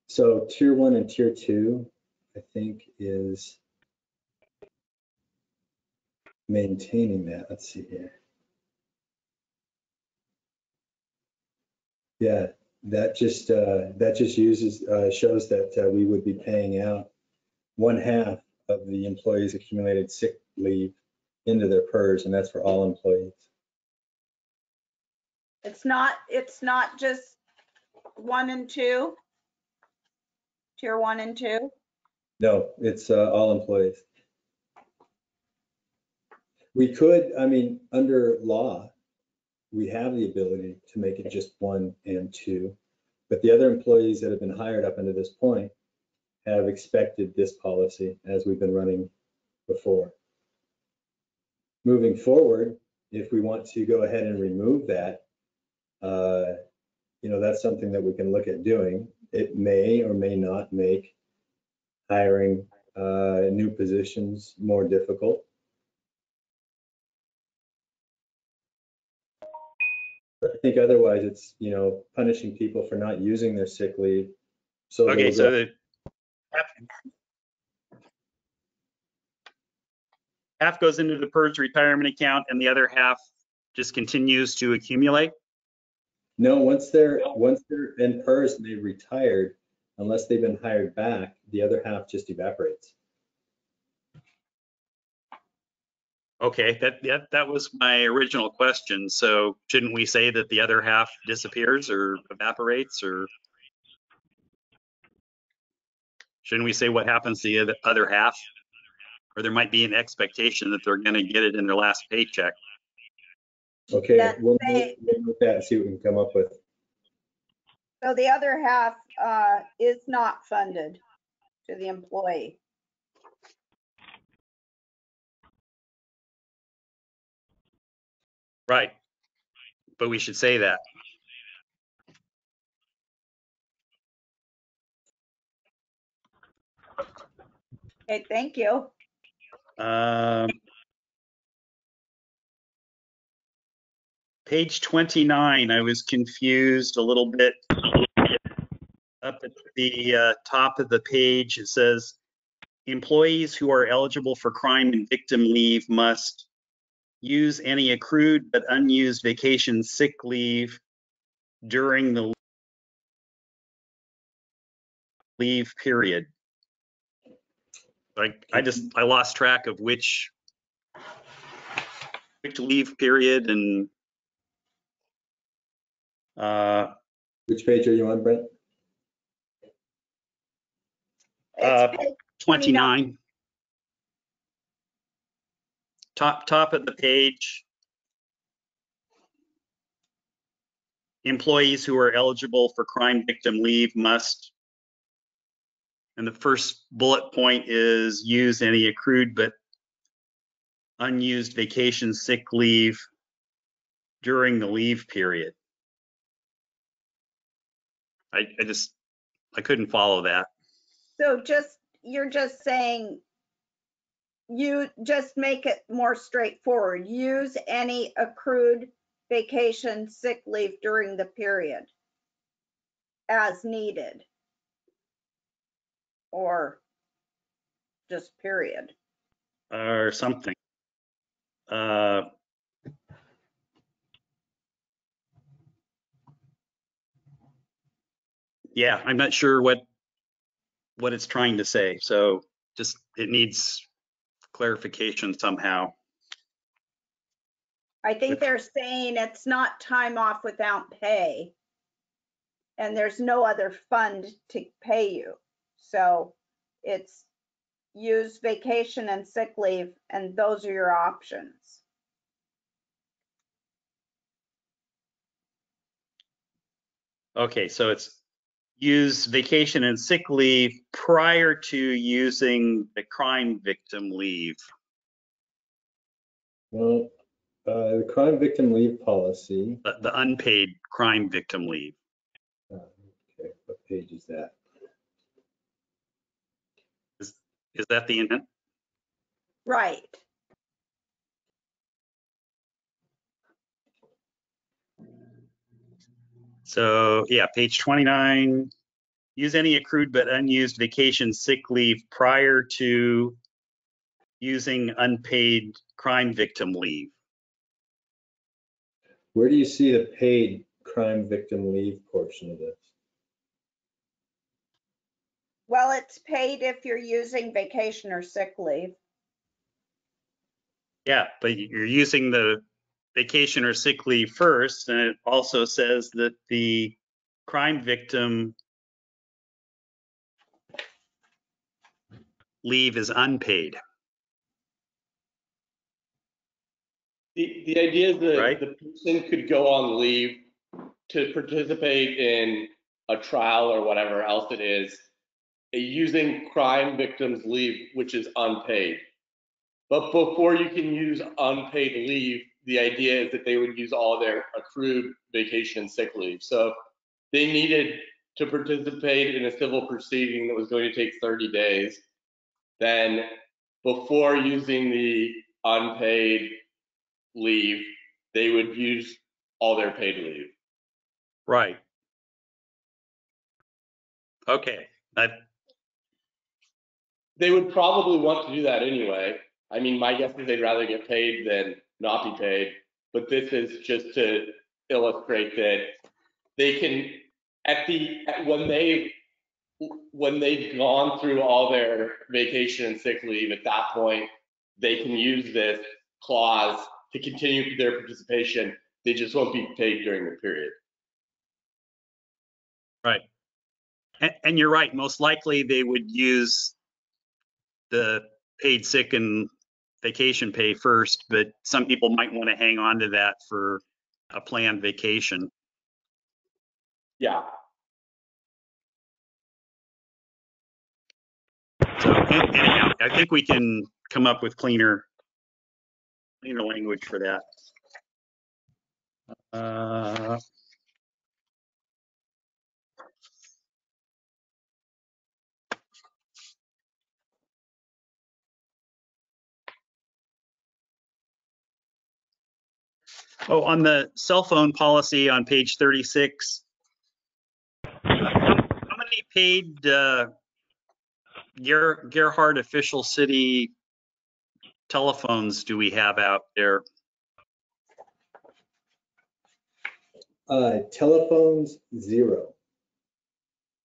So tier 1 and tier 2, I think, is maintaining that. Let's see here. Yeah, that just shows that we would be paying out 1/2 of the employee's accumulated sick leave into their PERS, and that's for all employees. It's not just 1 and 2, tier 1 and 2. No, it's all employees. We could, I mean, under law, we have the ability to make it just 1 and 2, but the other employees that have been hired up until this point have expected this policy as we've been running before. Moving forward, if we want to go ahead and remove that, that's something that we can look at doing. It may or may not make hiring new positions more difficult. I think otherwise it's, punishing people for not using their sick leave. So Okay, so the half goes into the PERS retirement account and the other half just continues to accumulate? No, once they're in PERS and they've retired, unless they've been hired back, the other half just evaporates. Okay, that was my original question. So shouldn't we say that the other half disappears or evaporates, or shouldn't we say what happens to the other half? Or there might be an expectation that they're going to get it in their last paycheck. Okay, we'll look at that and see what we can come up with. So the other half is not funded to the employee. Right, but we should say that. Okay, thank you. Page 29, I was confused a little bit. Up at the top of the page, it says, employees who are eligible for crime and victim leave must use any accrued but unused vacation sick leave during the leave period. I lost track of which leave period and which page are you on, Brent? It's page 29. Top of the page. Employees who are eligible for crime victim leave must, and the first bullet point is use any accrued but unused vacation sick leave during the leave period. I couldn't follow that. So you're just saying, you just make it more straightforward. Use any accrued vacation sick leave during the period as needed, or just period. Or something. Yeah, I'm not sure what it's trying to say. So just, it needs clarification somehow. I think they're saying it's not time off without pay, and there's no other fund to pay you. So it's use vacation and sick leave, and those are your options. Okay, so it's use vacation and sick leave prior to using the crime victim leave. Well, the crime victim leave policy. The unpaid crime victim leave. Okay, what page is that? Is that the intent? Right. So yeah, page 29. Use any accrued but unused vacation sick leave prior to using unpaid crime victim leave. Where do you see the paid crime victim leave portion of this? Well, it's paid if you're using vacation or sick leave. Yeah, but you're using the vacation or sick leave first, and it also says that the crime victim leave is unpaid. The idea is that Right. the person could go on leave to participate in a trial or whatever else it is, using crime victims leave, which is unpaid. But before you can use unpaid leave, the idea is that they would use all their accrued vacation and sick leave. So if they needed to participate in a civil proceeding that was going to take 30 days, then before using the unpaid leave, they would use all their paid leave. Right. Okay. They would probably want to do that anyway. I mean, my guess is they'd rather get paid than not be paid. But this is just to illustrate that they can, when they've gone through all their vacation and sick leave, at that point, they can use this clause to continue their participation. They just won't be paid during the period. Right. And you're right. Most likely they would use the paid sick and vacation pay first, but some people might want to hang on to that for a planned vacation. Yeah. So anyhow, I think we can come up with cleaner language for that. Oh, on the cell phone policy on page 36, how many paid Gerhard official city telephones do we have out there? Telephones, 0.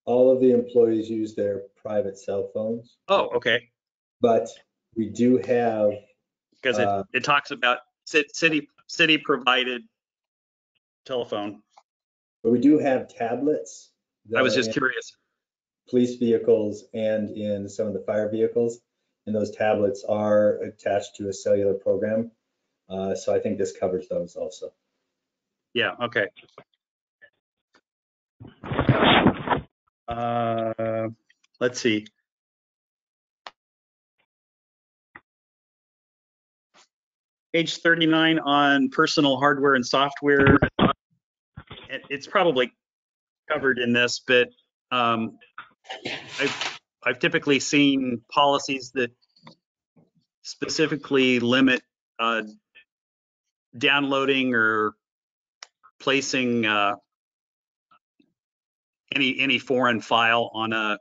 All of the employees use their private cell phones, Oh, okay. but we do have, Because it talks about city provided telephone. but we do have tablets that I was are just in curious. police vehicles and in some of the fire vehicles, and those tablets are attached to a cellular program. So I think this covers those also. Yeah, okay. Let's see. Page 39 on personal hardware and software. It's probably covered in this, but I've typically seen policies that specifically limit downloading or placing any foreign file on a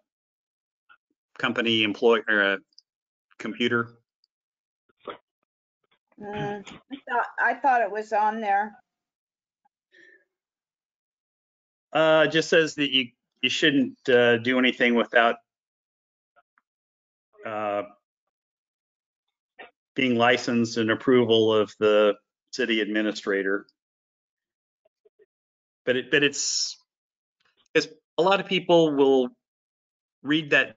company employee or a computer. I thought it was on there. It just says that you shouldn't do anything without being licensed and approval of the city administrator. But it's a lot of people will read that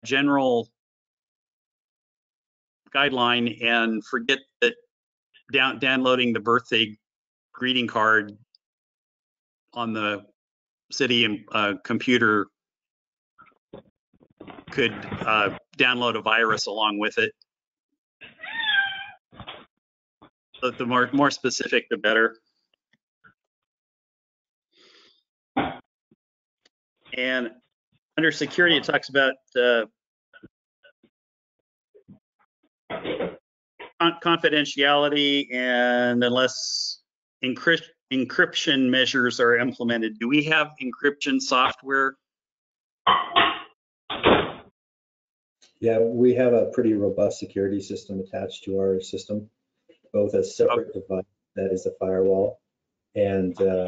general guideline and forget that downloading the birthday greeting card on the city computer could download a virus along with it. But the more specific, the better. And under security, it talks about confidentiality, and unless encryption measures are implemented. Do we have encryption software? Yeah, we have a pretty robust security system attached to our system, both a separate device that is a firewall, and they're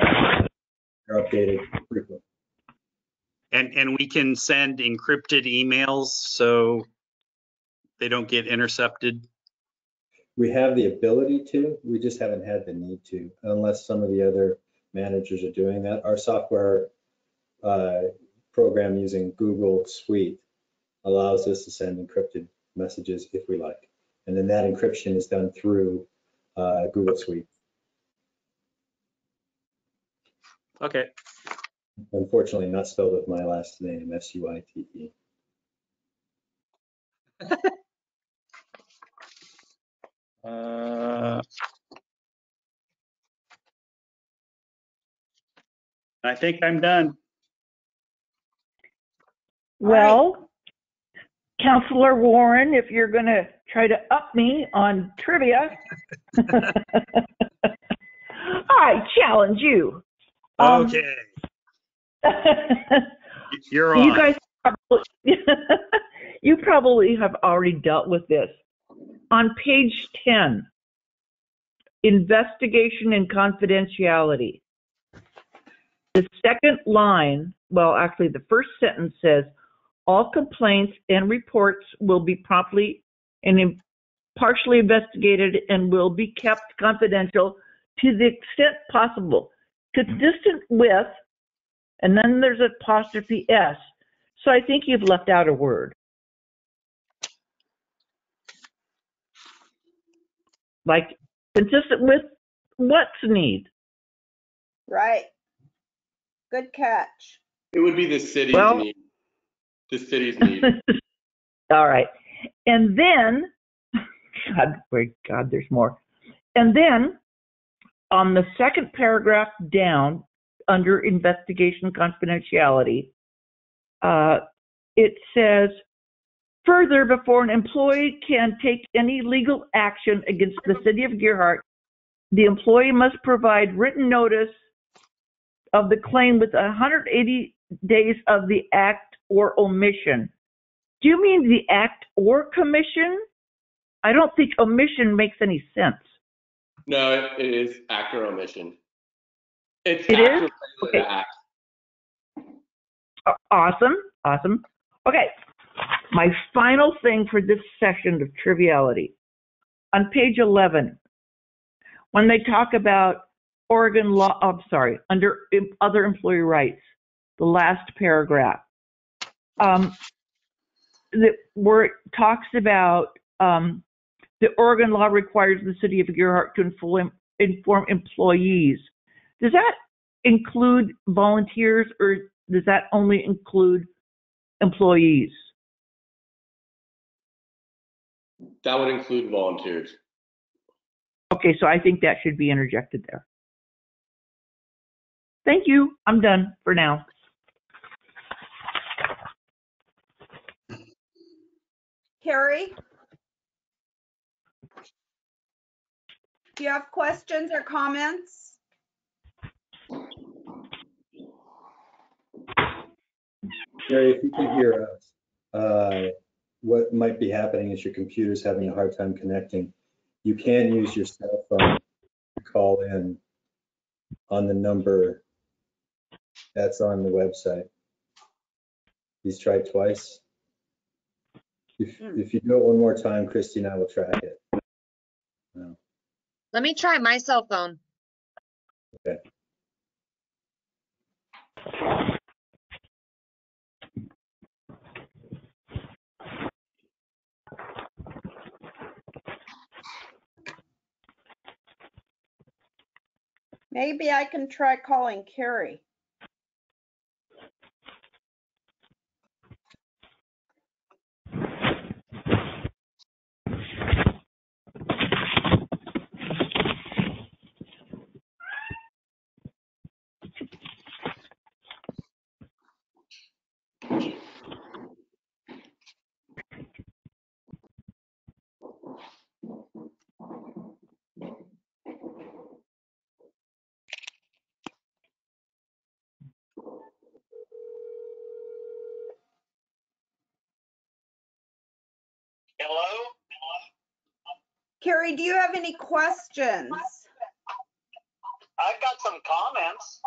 updated frequently. And we can send encrypted emails so they don't get intercepted? We have the ability to, we just haven't had the need to, unless some of the other managers are doing that. Our software program using Google Suite allows us to send encrypted messages if we like. And then that encryption is done through Google Suite. Okay. Unfortunately, not spelled with my last name, S-U-I-T-E. I think I'm done. Well, Counselor Warren, if you're going to try to up me on trivia, I challenge you. Okay. You're on. You guys probably, you probably have already dealt with this. On page 10, investigation and confidentiality. The second line, well, actually the first sentence says, all complaints and reports will be promptly and partially investigated and will be kept confidential to the extent possible, consistent with, and then there's an apostrophe S. So I think you've left out a word. Like consistent with what's need. Right. Good catch. It would be the city's need. The city's need. All right. And then, God, there's more. And then on the second paragraph down, under investigation confidentiality, it says, further, before an employee can take any legal action against the city of Gerhardt, the employee must provide written notice of the claim with 180 days of the act or omission. Do you mean the act or commission? I don't think omission makes any sense. No, it is act or omission. It's it act is? or Okay. act. Awesome. Okay, my final thing for this session of triviality. On page 11, when they talk about Oregon law, under other employee rights, the last paragraph, where it talks about the Oregon law requires the city of Gerhardt to inform employees. Does that include volunteers, or does that only include employees? That would include volunteers. Okay, so I think that should be interjected there. Thank you. I'm done for now. Carrie? Do you have questions or comments? Gary, if you can hear us, what might be happening is your computer's having a hard time connecting. You can use your cell phone to call in on the number that's on the website. He's tried twice. If you do it one more time, Christy and I will track it. No. Let me try my cell phone. Okay. Maybe I can try calling Carrie. Hello? Carrie, do you have any questions? I've got some comments.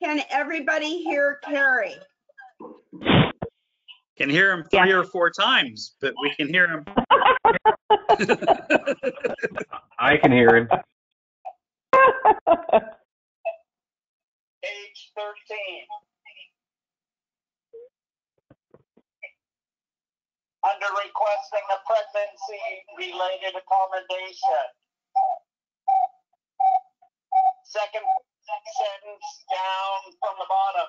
Can everybody hear Carrie? Can hear him 3 or 4 times, but we can hear him. I can hear him. Page 13. Under requesting a pregnancy-related accommodation. Second sentence down from the bottom.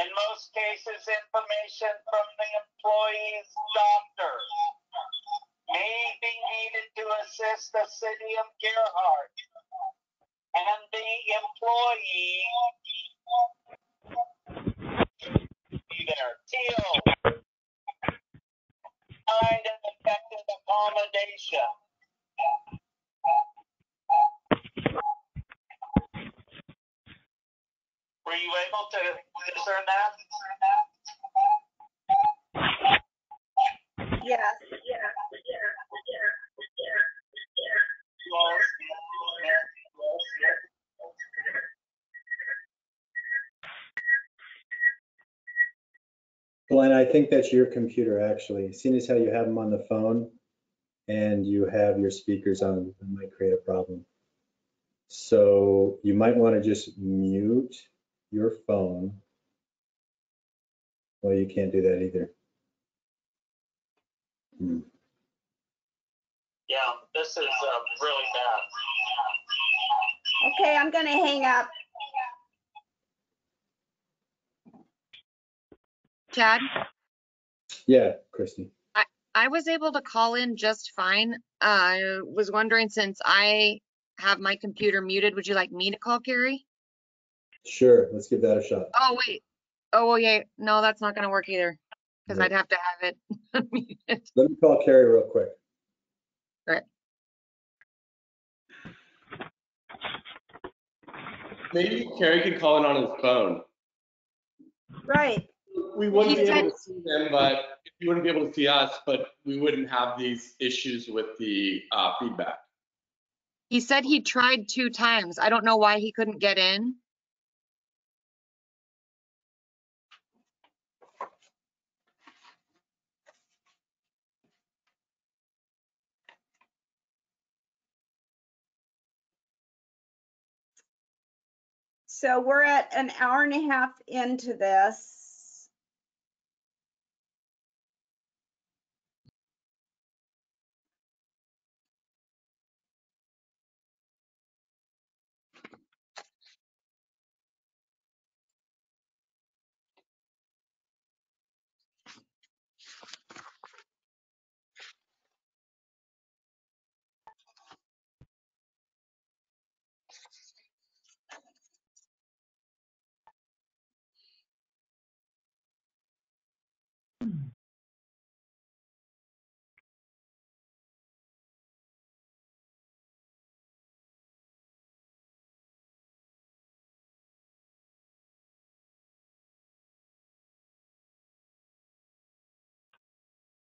In most cases, information from the employee's doctor may be needed to assist the city of Gerhardt and the employee either Teal kind of effective accommodation. Were you able to discern that? Yes. Glenn, I think that's your computer actually. Seeing as how you have them on the phone and you have your speakers on, it might create a problem. So you might want to just mute your phone. Well, you can't do that either. Yeah, this is really bad. Okay, I'm going to hang up. Chad, Yeah, Christy. I was able to call in just fine. I was wondering, since I have my computer muted, would you like me to call Carrie? Sure, let's give that a shot. Oh, wait. Oh, well, yeah. No, that's not going to work either, because Nope. I'd have to have it muted. Let me call Carrie real quick. Right. Maybe Carrie could call in on his phone. Right. We wouldn't He be able said- to see them, but you wouldn't be able to see us, but we wouldn't have these issues with the feedback. He said he tried 2 times. I don't know why he couldn't get in. So we're at an hour and a half into this.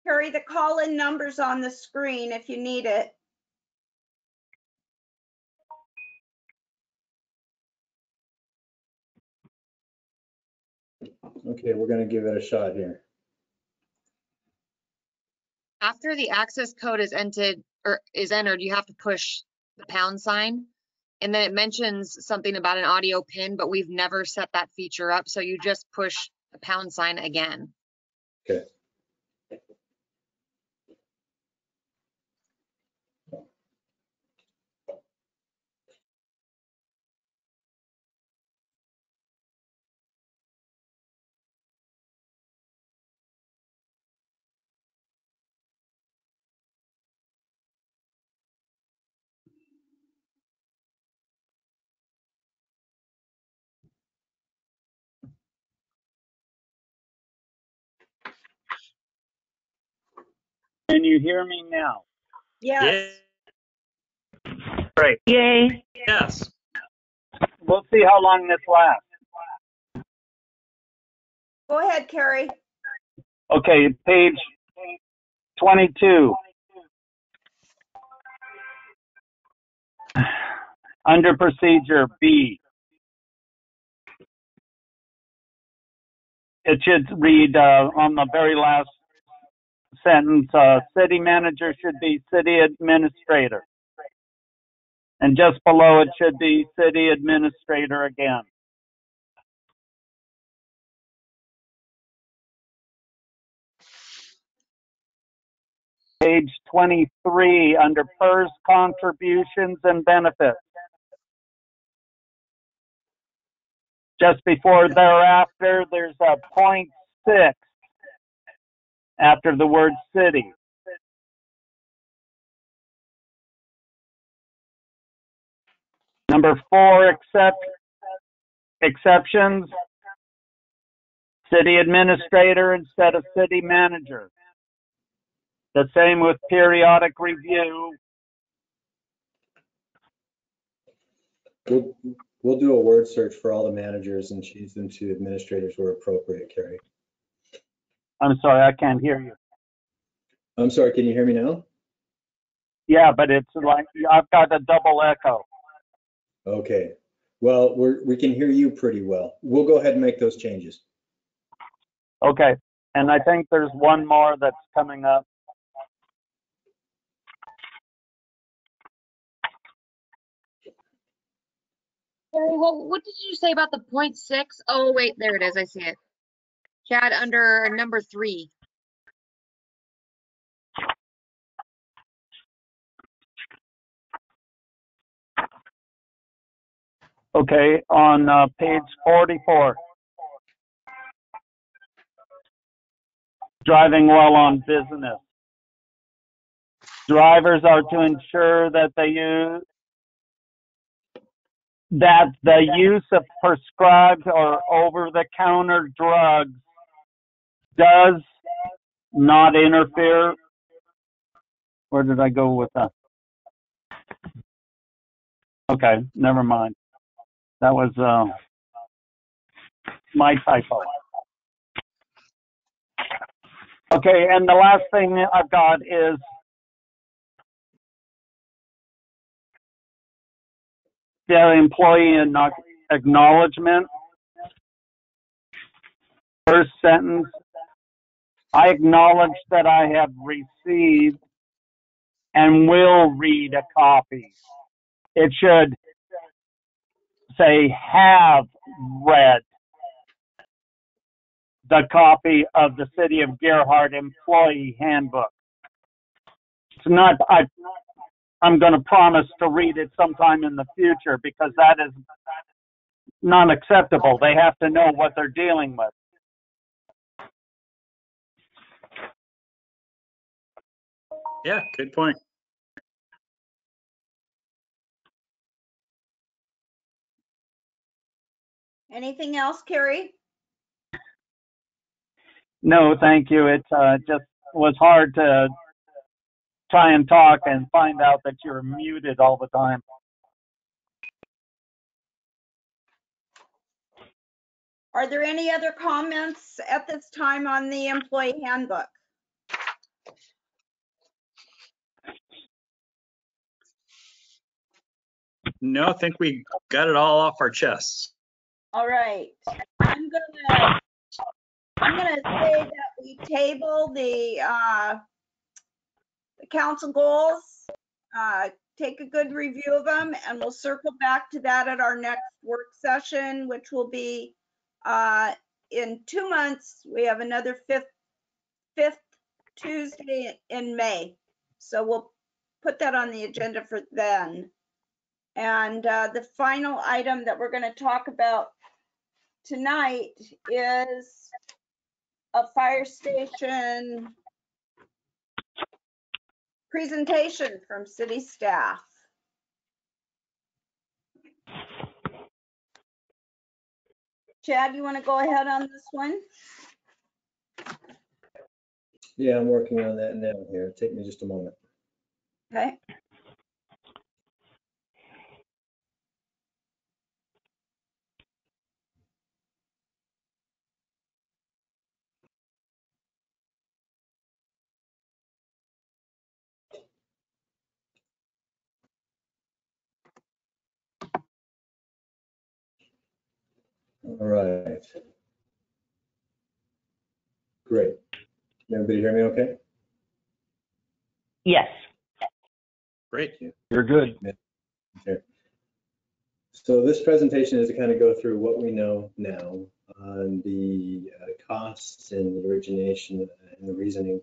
Carrie, the call-in number's on the screen if you need it. Okay, we're gonna give it a shot here. After the access code is entered, you have to push the pound sign. And then it mentions something about an audio pin, but we've never set that feature up. So you just push the pound sign again. Okay. Can you hear me now? Yes. Great. Yay. Yes. We'll see how long this lasts. Go ahead, Carrie. Okay, page 22. Under procedure B, it should read on the very last sentence, city manager should be city administrator. And just below it should be city administrator again. Page 23, under PERS contributions and benefits. Just before thereafter, there's a .6 after the word city. Number 4, exceptions. City administrator instead of city manager. The same with periodic review. We'll do a word search for all the managers and change them to administrators where appropriate, Carrie. I'm sorry, I can't hear you. I'm sorry, can you hear me now? Yeah, but it's like I've got a double echo. Okay. Well, we can hear you pretty well. We'll go ahead and make those changes. Okay, and I think there's one more that's coming up. Carrie, what did you say about the 0.6? Oh, wait, there it is. I see it. Chad, under number 3. Okay, on page 44. Driving while on business. Drivers are to ensure that the use of prescribed or over-the-counter drugs does not interfere. Where did I go with that? Okay, never mind. That was my typo. Okay, and the last thing I've got is the employee acknowledgement. First sentence, I acknowledge that I have received and will read a copy. It should say have read the copy of the City of Gerhardt Employee Handbook. It's not, I'm going to promise to read it sometime in the future because that is not acceptable. They have to know what they're dealing with. Yeah, good point. Anything else, Carrie? No, thank you. It just was hard to try and talk and find out that you're muted all the time. Are there any other comments at this time on the employee handbook? No, I think we got it all off our chests. All right. I'm gonna say that we table the council goals, take a good review of them, and we'll circle back to that at our next work session, which will be in 2 months. We have another fifth Tuesday in May. So we'll put that on the agenda for then. And the final item that we're going to talk about tonight is a fire station presentation from city staff. Chad, you want to go ahead on this one? Yeah, I'm working on that now here. Take me just a moment. Okay. All right. Great. Can everybody hear me okay? Yes. Great. You're good. Okay. So this presentation is to kind of go through what we know now on the costs and the origination and the reasoning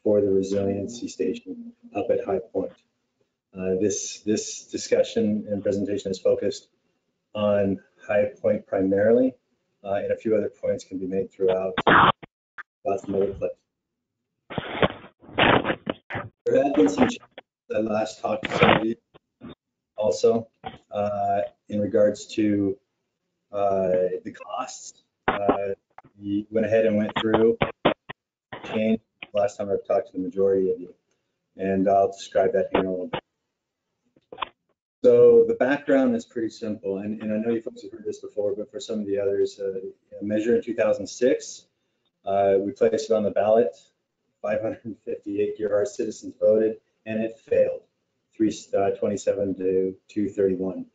for the resiliency station up at High Point. This discussion and presentation is focused on High Point primarily, and a few other points can be made throughout some other places. There had been some changes that last talked to some of you also in regards to the costs. We went ahead and went through change last time I've talked to the majority of you, and I'll describe that here in a little bit. So the background is pretty simple, and I know you folks have heard this before, but for some of the others, a measure in 2006, we placed it on the ballot. 558 Gerhart citizens voted, and it failed, 327 to 231.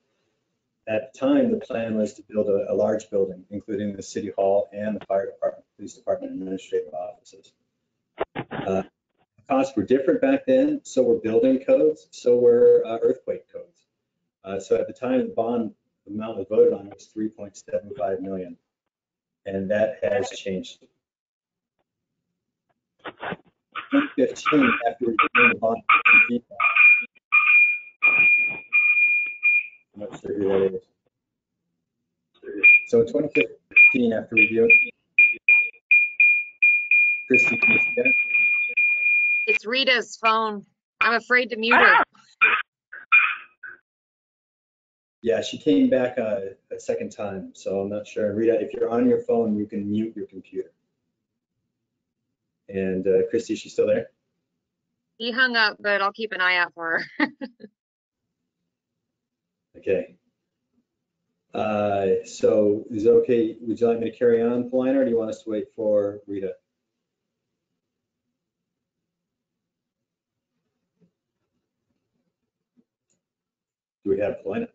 At the time, the plan was to build a large building, including the city hall and the fire department, police department, administrative offices. Costs were different back then, so were building codes, so were earthquake codes. So at the time, the bond amount was voted on was 3.75 million, and that has changed. 2015, after we the bond feedback, I'm not sure who that is. So in 2015, after reviewing, Christy, can you see that? It's Rita's phone. I'm afraid to mute her. Yeah, she came back a second time, so I'm not sure. Rita, if you're on your phone, you can mute your computer. And Christy, is she still there? He hung up, but I'll keep an eye out for her. Okay. So is it okay? Would you like me to carry on, Paulina, or do you want us to wait for Rita? Do we have Paulina?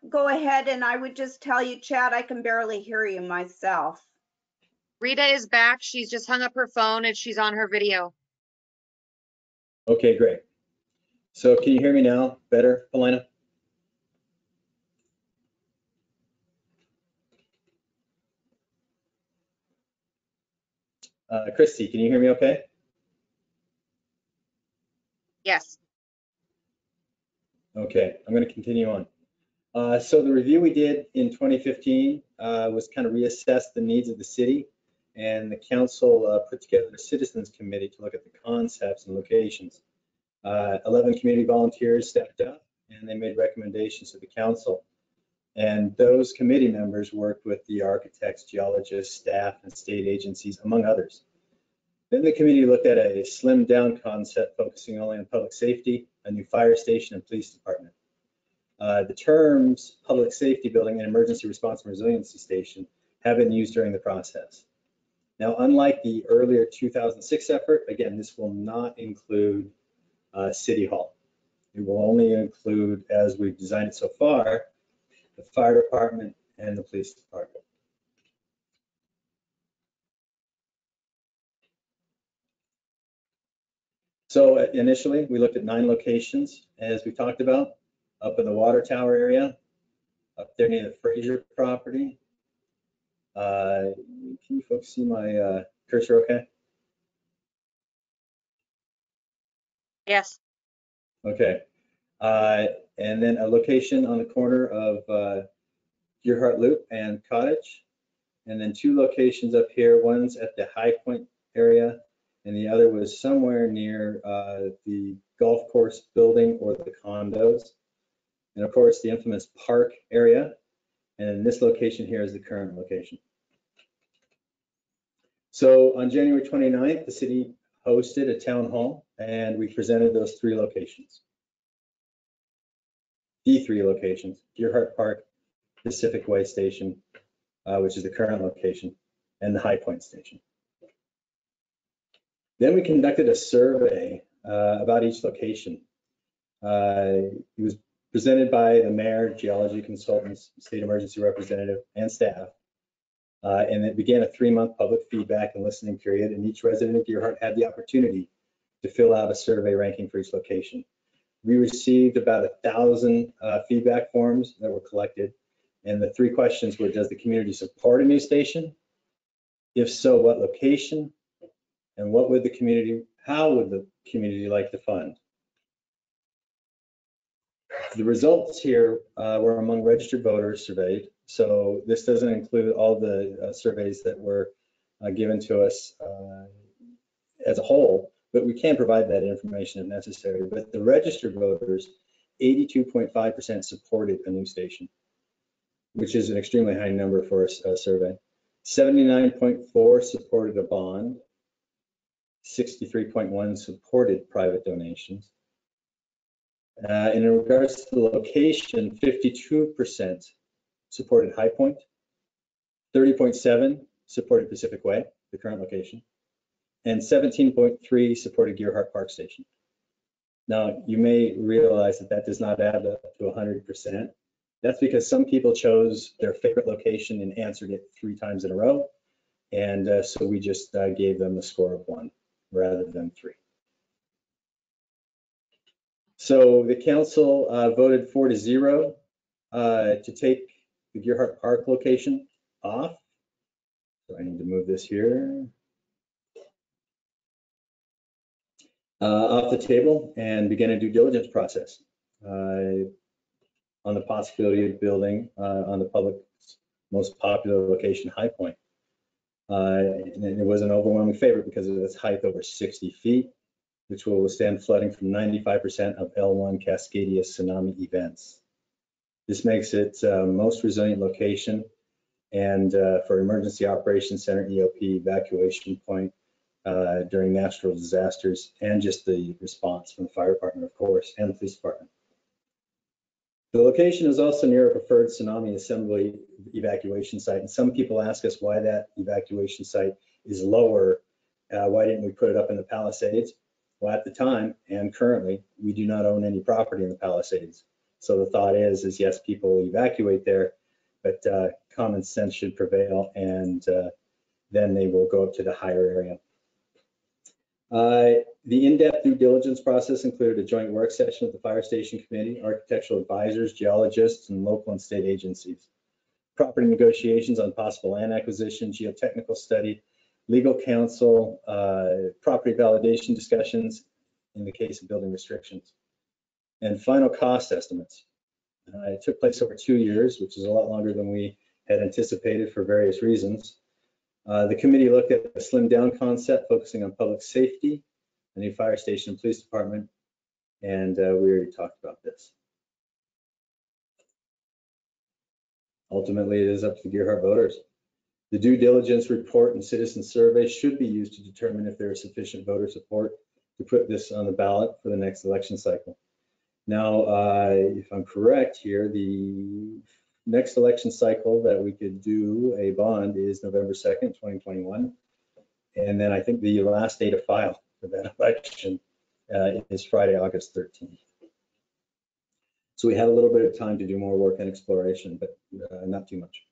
Go ahead, and I would just tell you, Chad, I can barely hear you myself. Rita is back. She's just hung up her phone and she's on her video. Okay, great. So can you hear me now better, Paulina? Christy, can you hear me okay? Yes. Okay, I'm going to continue on. So the review we did in 2015 was kind of reassess the needs of the city, and the council put together a citizens committee to look at the concepts and locations. 11 community volunteers stepped up, and they made recommendations to the council. And those committee members worked with the architects, geologists, staff, and state agencies, among others. Then the committee looked at a slimmed down concept focusing only on public safety, a new fire station, and police department. The terms public safety building and emergency response and resiliency station have been used during the process. Now, unlike the earlier 2006 effort, again, this will not include City Hall. It will only include, as we've designed it so far, the fire department and the police department. So initially, we looked at 9 locations, as we talked about, up in the water tower area, up there near the Fraser property. Can you folks see my cursor okay? Yes. Okay. And then a location on the corner of Gerhart Loop and Cottage. And then 2 locations up here. One's at the High Point area, and the other was somewhere near the golf course building or the condos. And of course, the infamous park area. And this location here is the current location. So on January 29th, the city hosted a town hall and we presented those three locations. The three locations, Deerheart Park, Pacific Way Station, which is the current location, and the High Point Station. Then we conducted a survey about each location. It was presented by the mayor, geology consultants, state emergency representative, and staff. And it began a 3-month public feedback and listening period, and each resident of Deerheart had the opportunity to fill out a survey ranking for each location. We received about 1,000 feedback forms that were collected, and the 3 questions were: does the community support a new station? If so, what location? And what would the community, how would the community like to fund? The results here were among registered voters surveyed. So this doesn't include all the surveys that were given to us as a whole, but we can provide that information if necessary. But the registered voters, 82.5% supported a new station, which is an extremely high number for a survey. 79.4% supported a bond. 63.1% supported private donations. In regards to the location, 52% supported High Point, 30.7% supported Pacific Way, the current location, and 17.3% supported Deerheart Park Station. Now, you may realize that that does not add up to 100%. That's because some people chose their favorite location and answered it 3 times in a row. And so we just gave them the score of 1 rather than 3. So the council voted 4-0 to take the Deerheart Park location off. So I need to move this here. Off the table and begin a due diligence process on the possibility of building on the public's most popular location, High Point. And it was an overwhelming favorite because of its height over 60 feet, which will withstand flooding from 95% of L1 Cascadia tsunami events. This makes it most resilient location and for Emergency Operations Center EOP evacuation point during natural disasters, and just the response from the fire department, of course, and the police department. The location is also near a preferred tsunami assembly evacuation site, and some people ask us why that evacuation site is lower. Why didn't we put it up in the Palisades? Well, at the time and currently, we do not own any property in the Palisades. So the thought is yes, people evacuate there, but common sense should prevail, and then they will go up to the higher area. The in-depth due diligence process included a joint work session with the Fire Station Committee, architectural advisors, geologists, and local and state agencies. Property negotiations on possible land acquisition, geotechnical study, legal counsel, property validation discussions in the case of building restrictions, and final cost estimates. It took place over 2 years, which is a lot longer than we had anticipated for various reasons. The committee looked at a slimmed down concept focusing on public safety, a new fire station and police department, and we already talked about this. Ultimately, it is up to the Deerheart voters. The due diligence report and citizen survey should be used to determine if there is sufficient voter support to put this on the ballot for the next election cycle. Now, if I'm correct here, the next election cycle that we could do a bond is November 2nd, 2021. And then I think the last day to file for that election is Friday, August 13th. So we have a little bit of time to do more work and exploration, but not too much.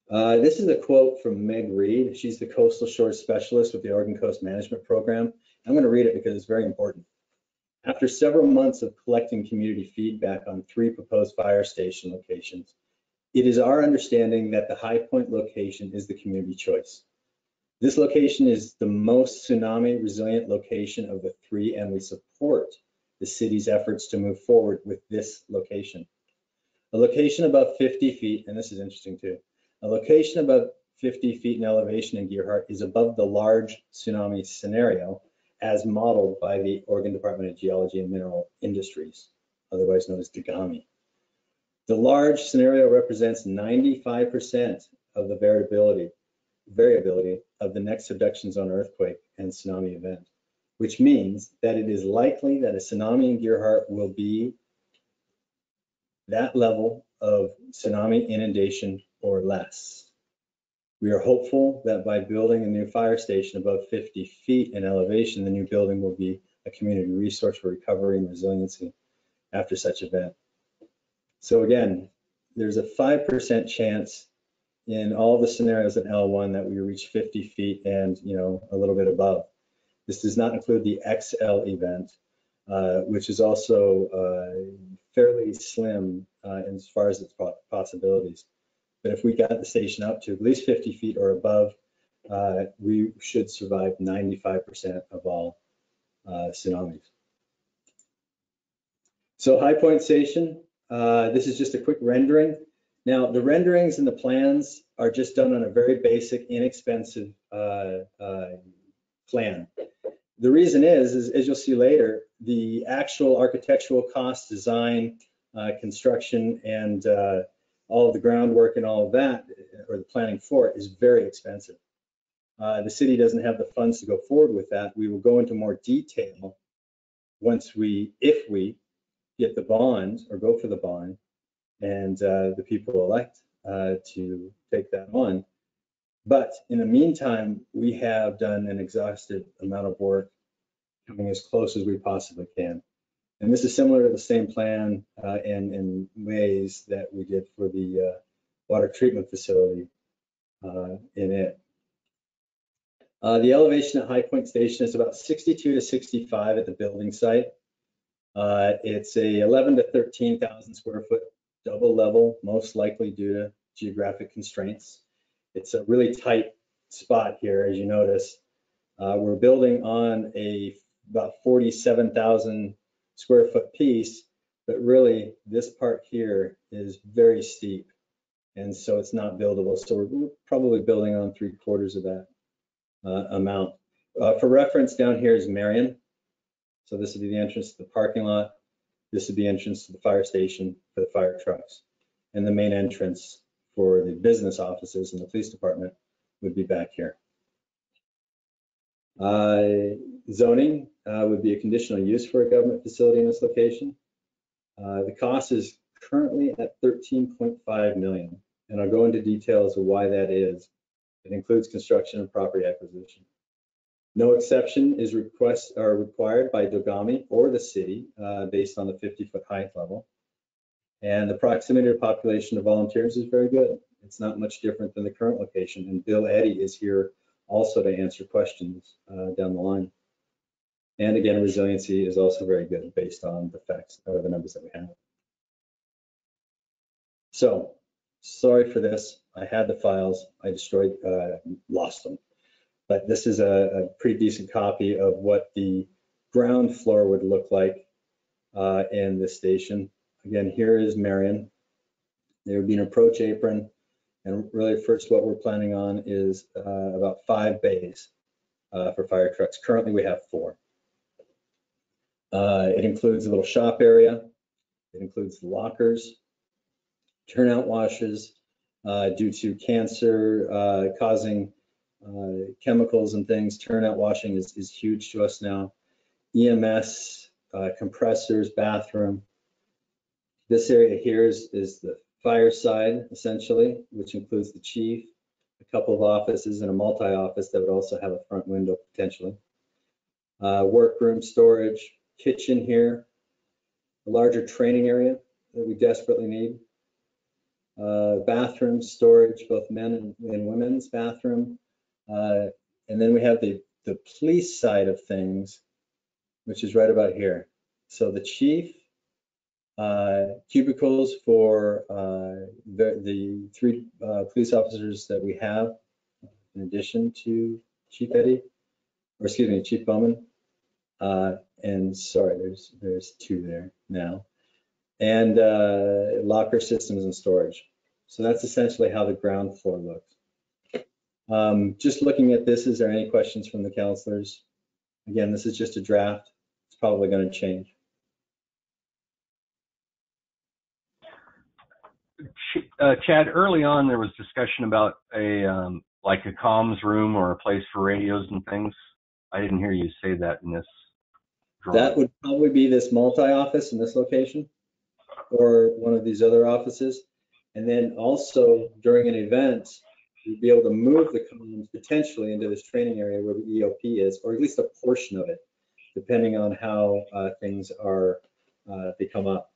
This is a quote from Meg Reed. She's the Coastal Shores Specialist with the Oregon Coast Management Program. I'm going to read it because it's very important. After several months of collecting community feedback on 3 proposed fire station locations, it is our understanding that the High Point location is the community choice. This location is the most tsunami resilient location of the 3, and we support the city's efforts to move forward with this location. A location above 50 feet, and this is interesting too, a location above 50 feet in elevation in Deerheart is above the large tsunami scenario as modeled by the Oregon Department of Geology and Mineral Industries, otherwise known as DGAMI. The large scenario represents 95% of the variability of the next subduction zone earthquake and tsunami event, which means that it is likely that a tsunami in Gerhardt will be that level of tsunami inundation or less. We are hopeful that by building a new fire station above 50 feet in elevation, the new building will be a community resource for recovery and resiliency after such event. So again, there's a 5% chance in all the scenarios in L1 that we reach 50 feet and a little bit above. This does not include the XL event, which is also fairly slim as far as its possibilities. But if we got the station up to at least 50 feet or above, we should survive 95% of all tsunamis. So High Point Station, this is just a quick rendering. Now, the renderings and the plans are just done on a very basic, inexpensive plan. The reason is as you'll see later, the actual architectural cost, design, construction, and all of the groundwork and all of that, or the planning for it, is very expensive. The city doesn't have the funds to go forward with that. We will go into more detail once if we get the bond or go for the bond and the people elect to take that on. But in the meantime, we have done an exhaustive amount of work coming as close as we possibly can. And this is similar to the same plan in ways that we did for the water treatment facility in it. The elevation at High Point Station is about 62 to 65 at the building site. It's a 11 to 13,000 square foot double level, most likely due to geographic constraints. It's a really tight spot here, as you notice. We're building on about 47,000 square foot piece, but really this part here is very steep, and so it's not buildable. So we're probably building on 3/4 of that amount. For reference, down here is Marion. So this would be the entrance to the parking lot. This would be the entrance to the fire station for the fire trucks. And the main entrance for the business offices and the police department would be back here. Zoning would be a conditional use for a government facility in this location. The cost is currently at $13.5 million, and I'll go into details of why that is. It includes construction and property acquisition. No exception is required by Dogami or the city based on the 50-foot height level. And the proximity to population of volunteers is very good. It's not much different than the current location. And Bill Eddy is here also to answer questions down the line. And again, resiliency is also very good based on the facts or the numbers that we have. So sorry for this. I had the files. I destroyed, lost them. But this is a pretty decent copy of what the ground floor would look like in this station. Again, here is Marion. There would be an approach apron. And really first what we're planning on is about 5 bays for fire trucks. Currently we have 4. It includes a little shop area. It includes lockers, turnout washes due to cancer causing chemicals and things. Turnout washing is huge to us now. EMS, compressors, bathroom. This area here is the fire side, essentially, which includes the chief, a couple of offices, and a multi-office that would also have a front window potentially. Workroom, storage, kitchen here, a larger training area that we desperately need. Bathroom, storage, both men and women's bathroom. And then we have the police side of things, which is right about here. So the chief, cubicles for the 3 police officers that we have, in addition to Chief Eddy, or excuse me, Chief Bowman. And sorry, there's 2 there now. And locker systems and storage. So that's essentially how the ground floor looks. Just looking at this, is there any questions from the counselors? Again, this is just a draft. It's probably going to change. Chad, early on there was discussion about a like a comms room or a place for radios and things. I didn't hear you say that in this drawing. That would probably be this multi-office in this location or one of these other offices. And then also during an event, you'd be able to move the comms potentially into this training area where the EOP is, or at least a portion of it, depending on how things are, they come up.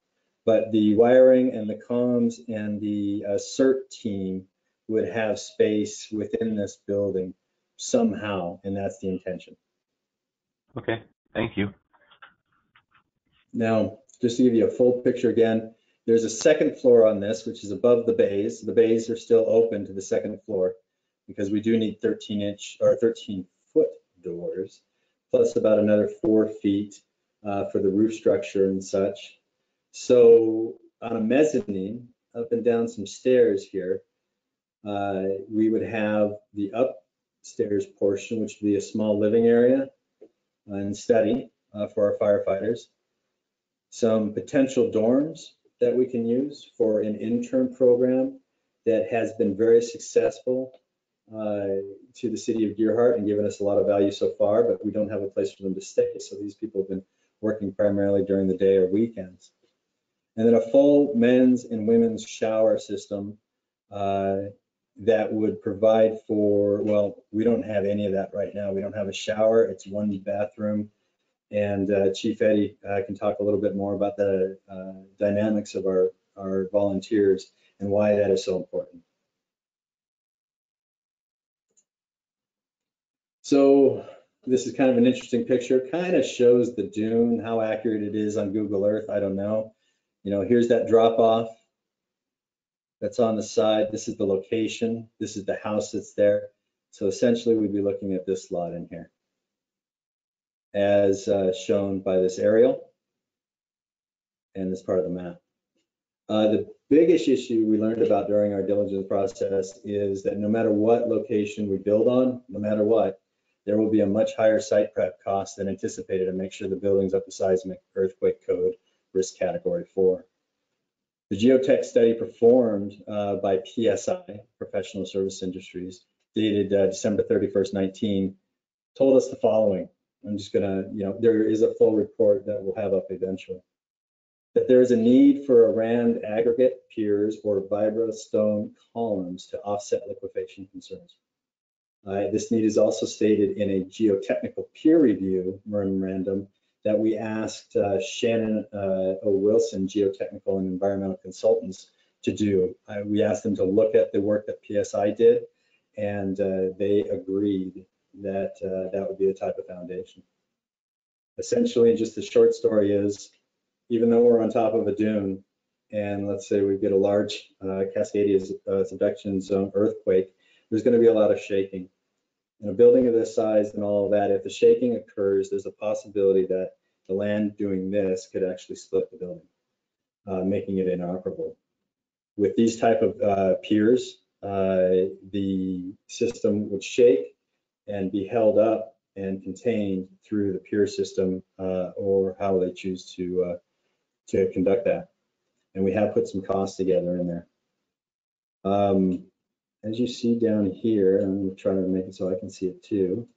But the wiring and the comms and the CERT team would have space within this building somehow, and that's the intention. Okay, thank you. Now, just to give you a full picture again, there's a second floor on this, which is above the bays. The bays are still open to the second floor because we do need 13-inch or 13-foot doors, plus about another 4 feet for the roof structure and such. So on a mezzanine, up and down some stairs here, we would have the upstairs portion, which would be a small living area and study for our firefighters. Some potential dorms that we can use for an intern program that has been very successful to the city of Gearhart and given us a lot of value so far, but we don't have a place for them to stay. So these people have been working primarily during the day or weekends. And then a full men's and women's shower system that would provide for, well, we don't have any of that right now. We don't have a shower. It's one bathroom. And Chief Eddie can talk a little bit more about the dynamics of our volunteers and why that is so important. So this is kind of an interesting picture, kind of shows the dune, how accurate it is on Google Earth, I don't know. You know, here's that drop off that's on the side. This is the location. This is the house that's there. So essentially we'd be looking at this lot in here as shown by this aerial and this part of the map. The biggest issue we learned about during our diligence process is that no matter what location we build on, no matter what, there will be a much higher site prep cost than anticipated to make sure the building's up to seismic earthquake code risk category 4. The geotech study performed by PSI, Professional Service Industries, dated December 31st, 19, told us the following. I'm just gonna, there is a full report that we'll have up eventually. That there is a need for Rand aggregate piers or vibrostone columns to offset liquefaction concerns. This need is also stated in a geotechnical peer review memorandum that we asked Shannon O. Wilson, geotechnical and environmental consultants, to do. We asked them to look at the work that PSI did, and they agreed that that would be the type of foundation. Essentially, just the short story is, even though we're on top of a dune, and let's say we get a large Cascadia subduction zone earthquake, there's going to be a lot of shaking. In a building of this size and all of that, if the shaking occurs, there's a possibility that the land doing this could actually split the building, making it inoperable. With these type of piers, the system would shake and be held up and contained through the pier system or how they choose to conduct that. And we have put some costs together in there. As you see down here, I'm trying to make it so I can see it too.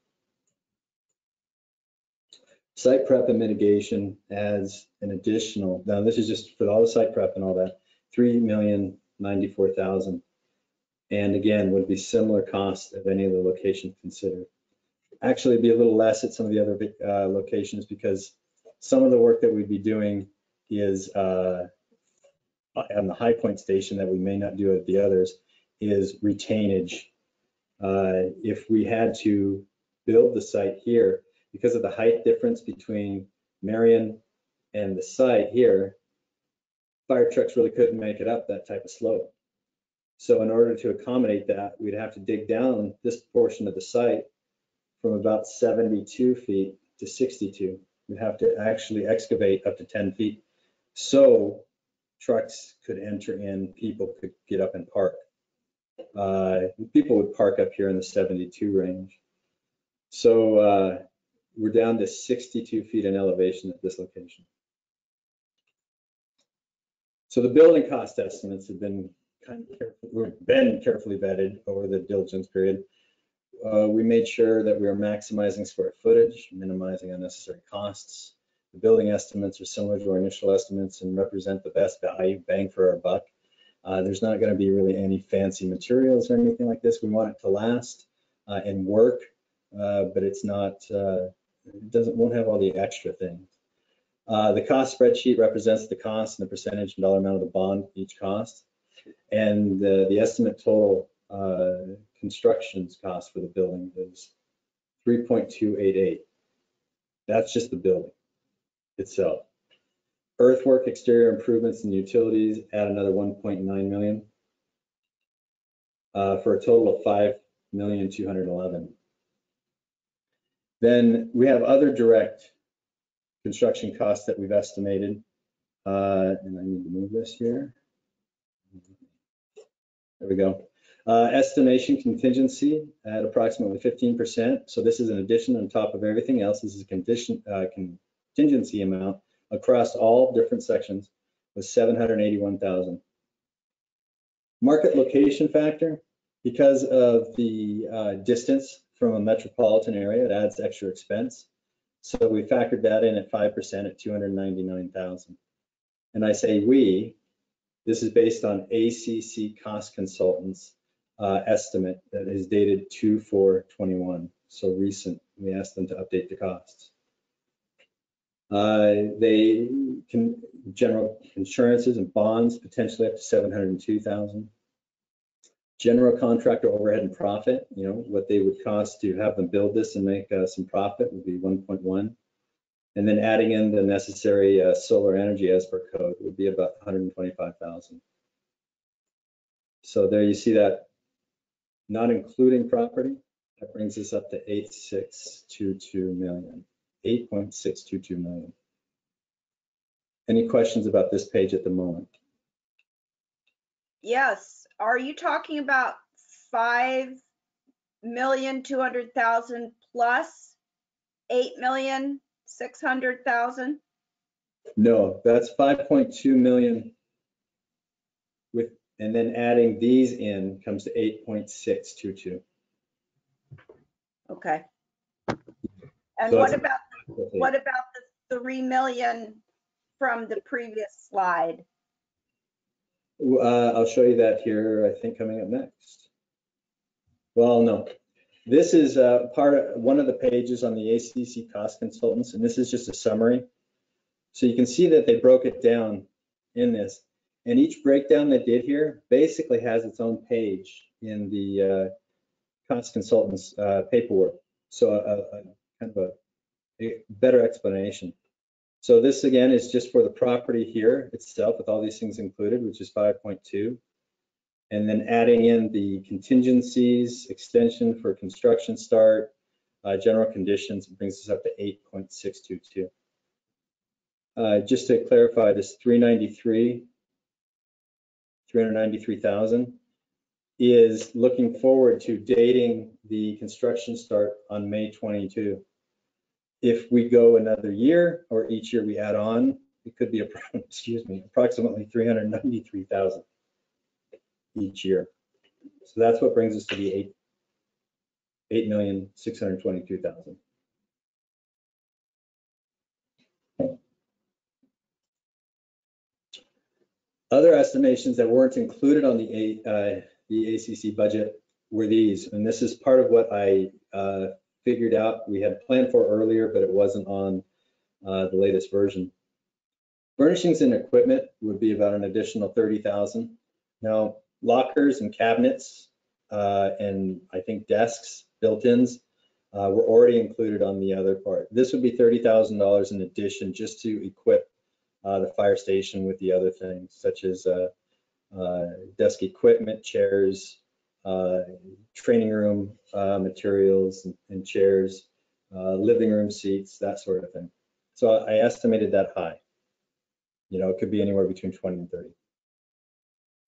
Site prep and mitigation adds an additional, now this is just for all the site prep and all that, $3,094,000. And again, would be similar cost of any of the locations considered. Actually, it'd be a little less at some of the other locations because some of the work that we'd be doing is on the High Point station that we may not do at the others is retainage. If we had to build the site here, because of the height difference between Marion and the site here, fire trucks really couldn't make it up that type of slope. So in order to accommodate that, we'd have to dig down this portion of the site from about 72 feet to 62. We'd have to actually excavate up to 10 feet. So trucks could enter in, people could get up and park. People would park up here in the 72 range. So we're down to 62 feet in elevation at this location. So the building cost estimates have been we've been carefully vetted over the diligence period. We made sure that we are maximizing square footage, minimizing unnecessary costs. The building estimates are similar to our initial estimates and represent the best value bang for our buck. There's not going to be really any fancy materials or anything like this. We want it to last and work, but it's not, won't have all the extra things. The cost spreadsheet represents the cost and the percentage and dollar amount of the bond, each cost. And the estimate total constructions cost for the building is 3.288. That's just the building itself. Earthwork, exterior improvements, and utilities add another 1.9 million for a total of 5,211,000. Then we have other direct construction costs that we've estimated, and I need to move this here. There we go. Estimation contingency at approximately 15%. So this is an addition on top of everything else. This is a contingency amount across all different sections was 781,000. Market location factor, because of the distance from a metropolitan area, it adds extra expense. So we factored that in at 5% at 299,000. And I say we, this is based on ACC Cost Consultants estimate that is dated 2/4/21, so recent. We asked them to update the costs. They can general insurances and bonds potentially up to 702,000. General contractor overhead and profit, you know, what they would cost to have them build this and make some profit would be 1.1. And then adding in the necessary solar energy as per code would be about 125,000. So there you see that, not including property, that brings us up to 8.622 million. 8.622 million. Any questions about this page at the moment? Yes. Are you talking about 5,200,000 plus 8,600,000? No, that's 5.2 million with, and then adding these in comes to 8.622. Okay. And So what about the 3 million from the previous slide? I'll show you that here, I think, coming up next. Well, no, this is one of the pages on the ACC Cost Consultants, and this is just a summary. So you can see that they broke it down in this, and each breakdown they did here basically has its own page in the Cost Consultants paperwork. So kind of a better explanation. So this again is just for the property here itself with all these things included, which is 5.2. And then adding in the contingencies, extension for construction start, general conditions, brings us up to 8.622. Just to clarify, this 393,000 is looking forward to dating the construction start on May 22. If we go another year or each year we add on, it could be, approximately 393,000 each year. So that's what brings us to the 8,622,000. Other estimations that weren't included on the ACC budget were these, and this is part of what I figured out we had planned for earlier, but it wasn't on the latest version. Furnishings and equipment would be about an additional 30,000. Now, lockers and cabinets and I think desks, built-ins, were already included on the other part. This would be $30,000 in addition just to equip the fire station with the other things, such as desk equipment, chairs, training room materials and chairs, living room seats, that sort of thing. So I estimated that high. You know, it could be anywhere between 20 and 30.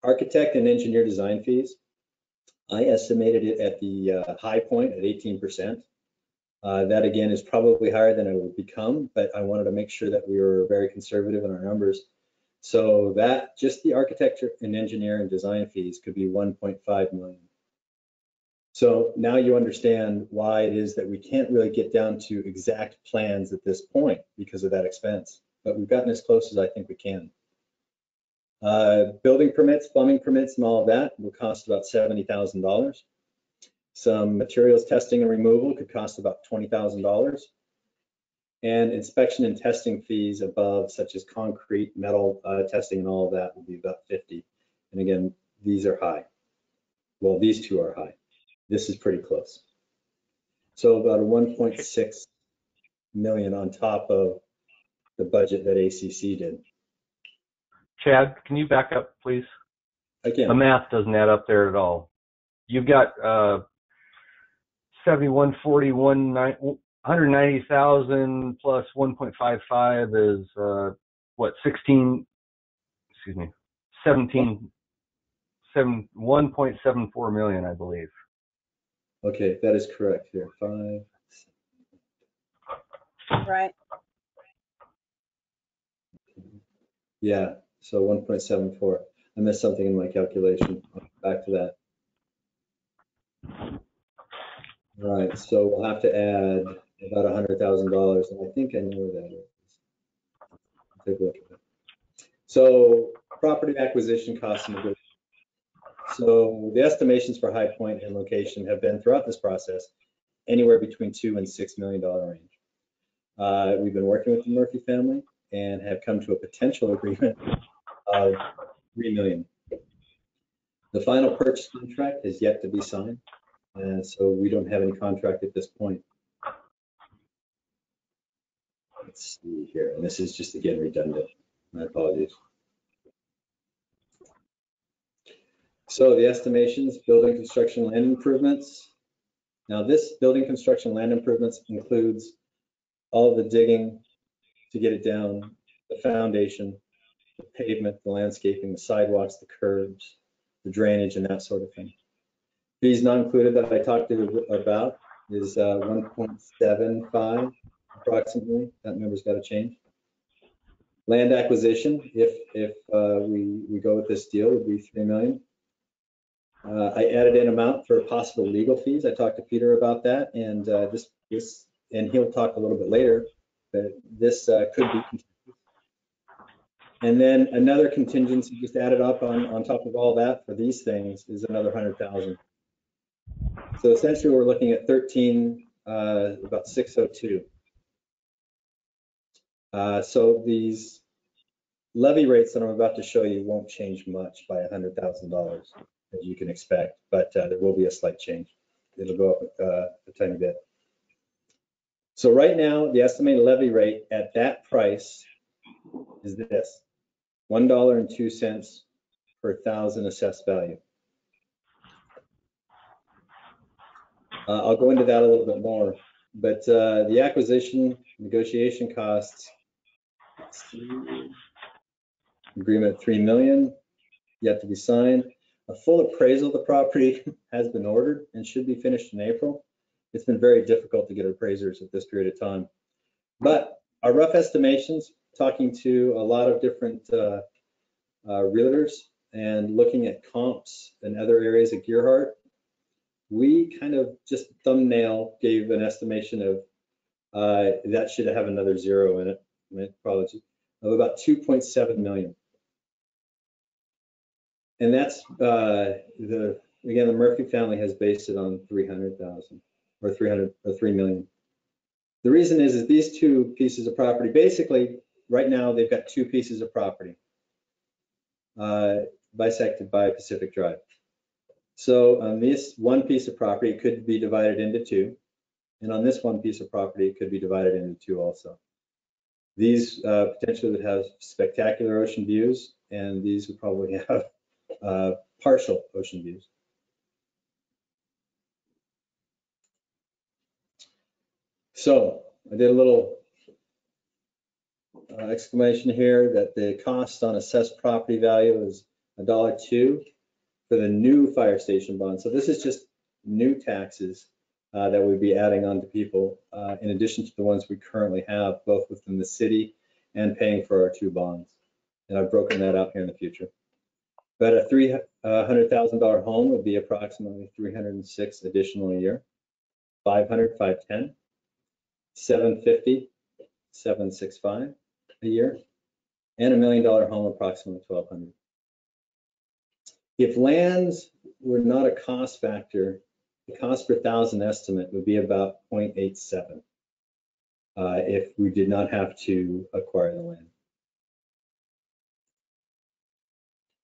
Architect and engineer design fees, I estimated it at the high point at 18%. That again is probably higher than it will become, but I wanted to make sure that we were very conservative in our numbers. So that just the architecture and engineering design fees could be 1.5 million. So now you understand why it is that we can't really get down to exact plans at this point because of that expense, but we've gotten as close as I think we can. Building permits, plumbing permits, and all of that will cost about $70,000. Some materials testing and removal could cost about $20,000. And inspection and testing fees above, such as concrete, metal testing, and all of that, will be about 50. And again, these are high. Well, these two are high. This is pretty close. So about a 1.6 million on top of the budget that ACC did. Chad, can you back up, please? Again, The math doesn't add up there at all. You've got 7140, 190,000 plus 1.55 is what, 16, excuse me, 1.74 million, I believe. okay, that is correct here. 5. Right. Yeah, so 1.74. I missed something in my calculation. I'll get back to that. All right, so we'll have to add about $100,000, and I think I know where that is. Take a look at that. So property acquisition costs and negotiation. So the estimations for High Point and location have been throughout this process anywhere between $2 and $6 million range. We've been working with the Murphy family and have come to a potential agreement of $3 million. The final purchase contract is yet to be signed, and so we don't have any contract at this point. Let's see here, and this is just again redundant. My apologies. So the estimations, building construction land improvements. Now this building construction land improvements includes all the digging to get it down, the foundation, the pavement, the landscaping, the sidewalks, the curbs, the drainage, and that sort of thing. Fees not included that I talked to you about is 1.75 approximately. That number's got to change. Land acquisition, if we go with this deal, would be $3 million. I added in amount for possible legal fees. I talked to Peter about that, and and he'll talk a little bit later, but this could be continued. And then another contingency just added up on top of all that for these things is another 100,000. So essentially we're looking at 13, about 602. So these levy rates that I'm about to show you won't change much by $100,000, as you can expect, but there will be a slight change. It'll go up a tiny bit. So right now, the estimated levy rate at that price is this, $1.02 per thousand assessed value. I'll go into that a little bit more, but the acquisition negotiation costs, agreement $3 million, yet to be signed. A full appraisal of the property has been ordered and should be finished in April. It's been very difficult to get appraisers at this period of time. But our rough estimations, talking to a lot of different realtors and looking at comps in other areas of Gerhardt, we kind of just thumbnail gave an estimation of, that should have another zero in it, my apologies, of about 2.7 million. And that's, again, the Murphy family has based it on 300,000 or 3 million. The reason is these two pieces of property, basically right now they've got two pieces of property bisected by Pacific Drive. So on this one piece of property, it could be divided into two. And on this one piece of property, it could be divided into two also. These potentially would have spectacular ocean views, and these would probably have partial ocean views. So I did a little exclamation here that the cost on assessed property value is $1.02 for the new fire station bond. So this is just new taxes that we'd be adding on to people in addition to the ones we currently have, both within the city and paying for our two bonds. and I've broken that out here in the future. But a $300,000 home would be approximately 306 additional a year. 500, 510, 750, 765 a year, and $1 million home approximately 1,200. If lands were not a cost factor, the cost per thousand estimate would be about 0.87 if we did not have to acquire the land.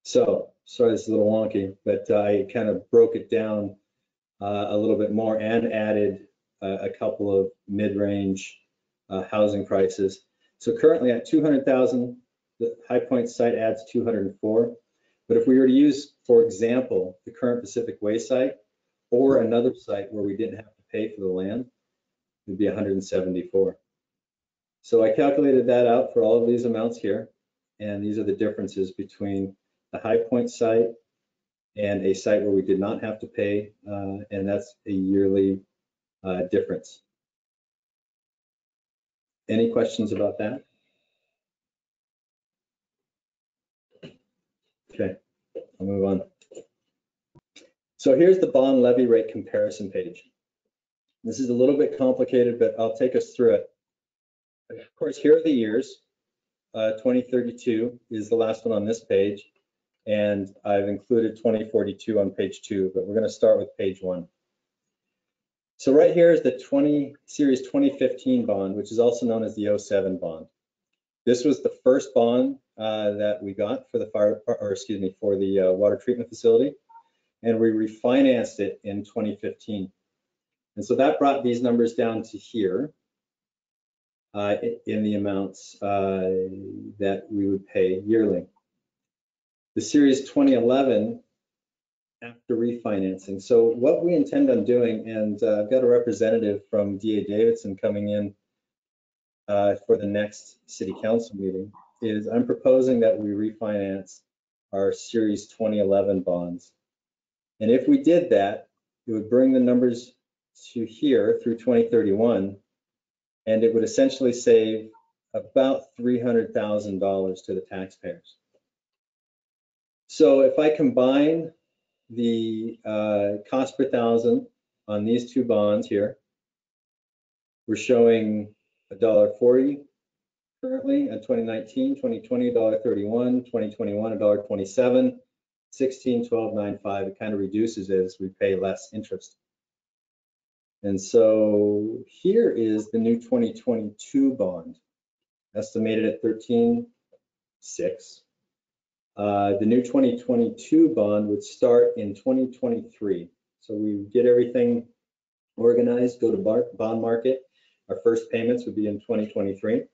So, sorry, this is a little wonky, but I kind of broke it down a little bit more and added a couple of mid-range housing prices. So currently at 200,000, the High Point site adds 204. But if we were to use, for example, the current Pacific Way site or another site where we didn't have to pay for the land, it would be 174. So I calculated that out for all of these amounts here, and these are the differences between the High Point site and a site where we did not have to pay, and that's a yearly difference. Any questions about that? Okay, I'll move on. So here's the bond levy rate comparison page. This is a little bit complicated, but I'll take us through it. Of course, here are the years. 2032 is the last one on this page, and I've included 2042 on page 2, but we're going to start with page 1. So right here is the Series 2015 bond, which is also known as the 07 bond. This was the first bond that we got for the for the water treatment facility, and we refinanced it in 2015. And so that brought these numbers down to here in the amounts that we would pay yearly. The Series 2011 after refinancing. So what we intend on doing, and I've got a representative from DA Davidson coming in for the next city council meeting, is I'm proposing that we refinance our Series 2011 bonds. And if we did that, it would bring the numbers to here through 2031, and it would essentially save about $300,000 to the taxpayers. So if I combine the cost per thousand on these two bonds here, we're showing $1.40 currently at 2019, 2020 $1.31, 2021 $1.27, 16, 12, 9, 5. It kind of reduces as we pay less interest. And so here is the new 2022 bond, estimated at 13.6. The new 2022 bond would start in 2023. So we get everything organized, go to bond market. Our first payments would be in 2023.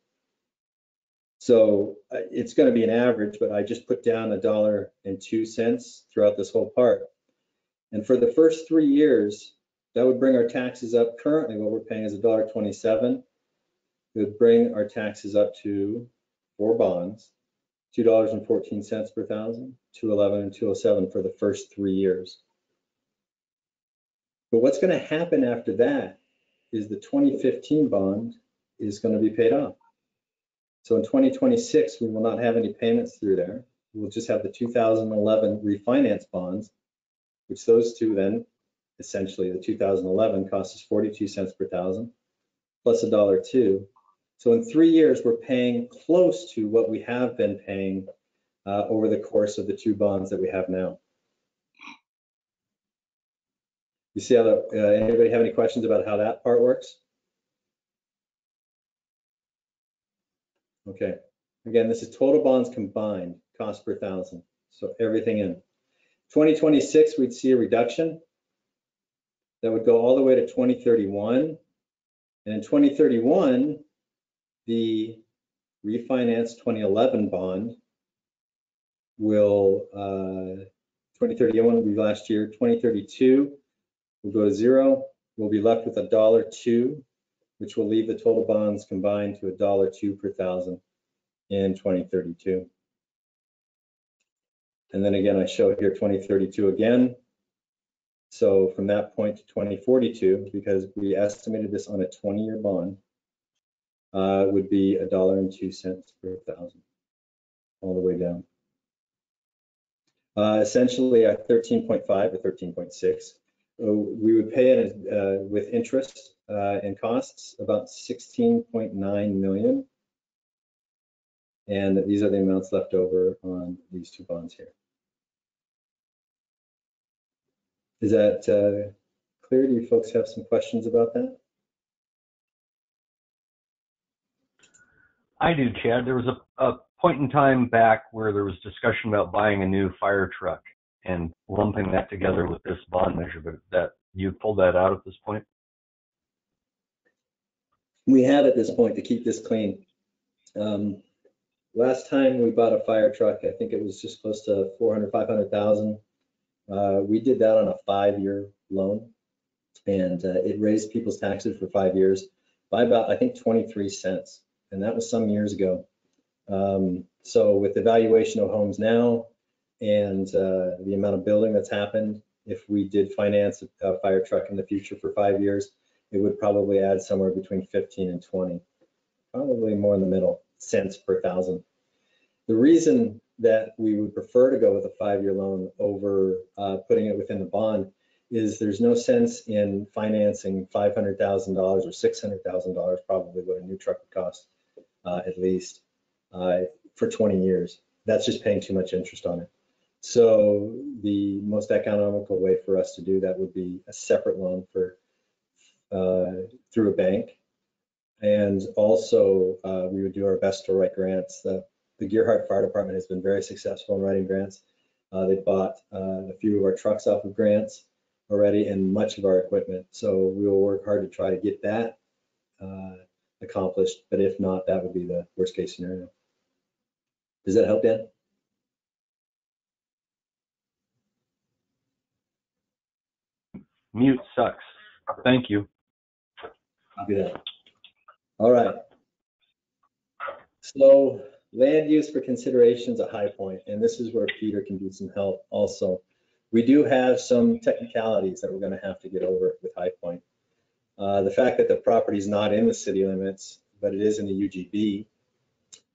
So it's going to be an average, but I just put down $1.02 throughout this whole part. And for the first 3 years, that would bring our taxes up. Currently, what we're paying is $1.27. It would bring our taxes up to, for bonds, $2.14 per thousand, $2.11 and $2.07 for the first 3 years. But what's going to happen after that is the 2015 bond is going to be paid off. So in 2026, we will not have any payments through there. We'll just have the 2011 refinance bonds, which those two then, essentially the 2011 costs us 42 cents per thousand, plus $1.02. So in 3 years, we're paying close to what we have been paying over the course of the two bonds that we have now. You see how anybody have any questions about how that part works? Okay, again, this is total bonds combined, cost per thousand. So everything in. 2026, we'd see a reduction that would go all the way to 2031. And in 2031, the refinanced 2011 bond will, 2031 will be last year, 2032 will go to zero. We'll be left with $1.02, which will leave the total bonds combined to $1.02 per thousand in 2032. And then again, I show here 2032 again. So from that point to 2042, because we estimated this on a 20-year bond, would be $1.02 per thousand. all the way down. Essentially at 13.5 or 13.6, we would pay it with interest and costs about 16.9 million. And these are the amounts left over on these two bonds here. Is that clear? Do you folks have some questions about that? I do, Chad. There was a point in time back where there was discussion about buying a new fire truck and lumping that together with this bond measure, but that you pulled that out at this point? We have at this point to keep this clean. Last time we bought a fire truck, I think it was just close to 400, 500,000. We did that on a 5-year loan, and it raised people's taxes for 5 years by about, I think, 23 cents. And that was some years ago. So with the valuation of homes now and the amount of building that's happened, if we did finance a fire truck in the future for 5 years, it would probably add somewhere between 15 and 20, probably more in the middle, cents per thousand. The reason that we would prefer to go with a 5-year loan over putting it within the bond is there's no sense in financing $500,000 or $600,000, probably what a new truck would cost at least for 20 years. That's just paying too much interest on it. So the most economical way for us to do that would be a separate loan for through a bank. And also we would do our best to write grants. The Gerhardt Fire Department has been very successful in writing grants. They bought a few of our trucks off of grants already and much of our equipment. So we will work hard to try to get that accomplished. But if not, that would be the worst case scenario. Does that help, Dan? Mute sucks. Thank you. Copy that. All right. So land use for considerations at High Point, and this is where Peter can do some help also. We do have some technicalities that we're going to have to get over with High Point. The fact that the property is not in the city limits, but it is in the UGB,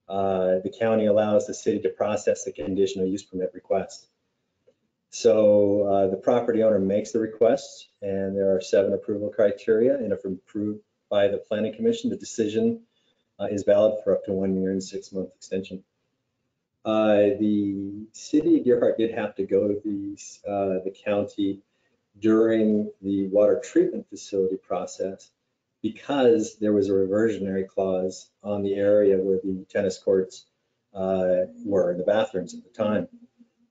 the county allows the city to process the conditional use permit request. So the property owner makes the request, and there are 7 approval criteria, and if approved by the Planning Commission, the decision is valid for up to 1 year and 6-month extension. The city of Gerhardt did have to go to the county during the water treatment facility process because there was a reversionary clause on the area where the tennis courts were, the bathrooms at the time.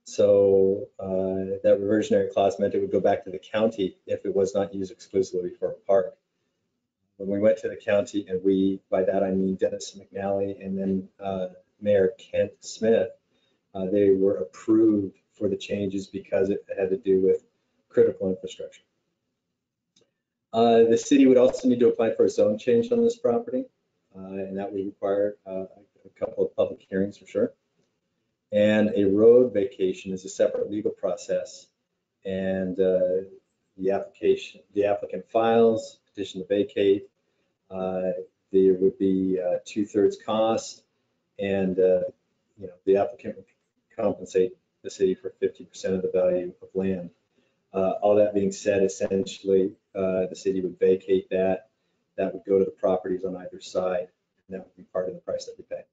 So that reversionary clause meant it would go back to the county if it was not used exclusively for a park. When we went to the county, and we, by that I mean Dennis McNally and then Mayor Kent Smith, they were approved for the changes because it had to do with critical infrastructure. The city would also need to apply for a zone change on this property, and that would require a couple of public hearings for sure. And a road vacation is a separate legal process, and the applicant files petition to vacate. There would be 2/3 cost, and the applicant would compensate the city for 50% of the value of land. All that being said, essentially, the city would vacate that. That would go to the properties on either side, and that would be part of the price that we pay.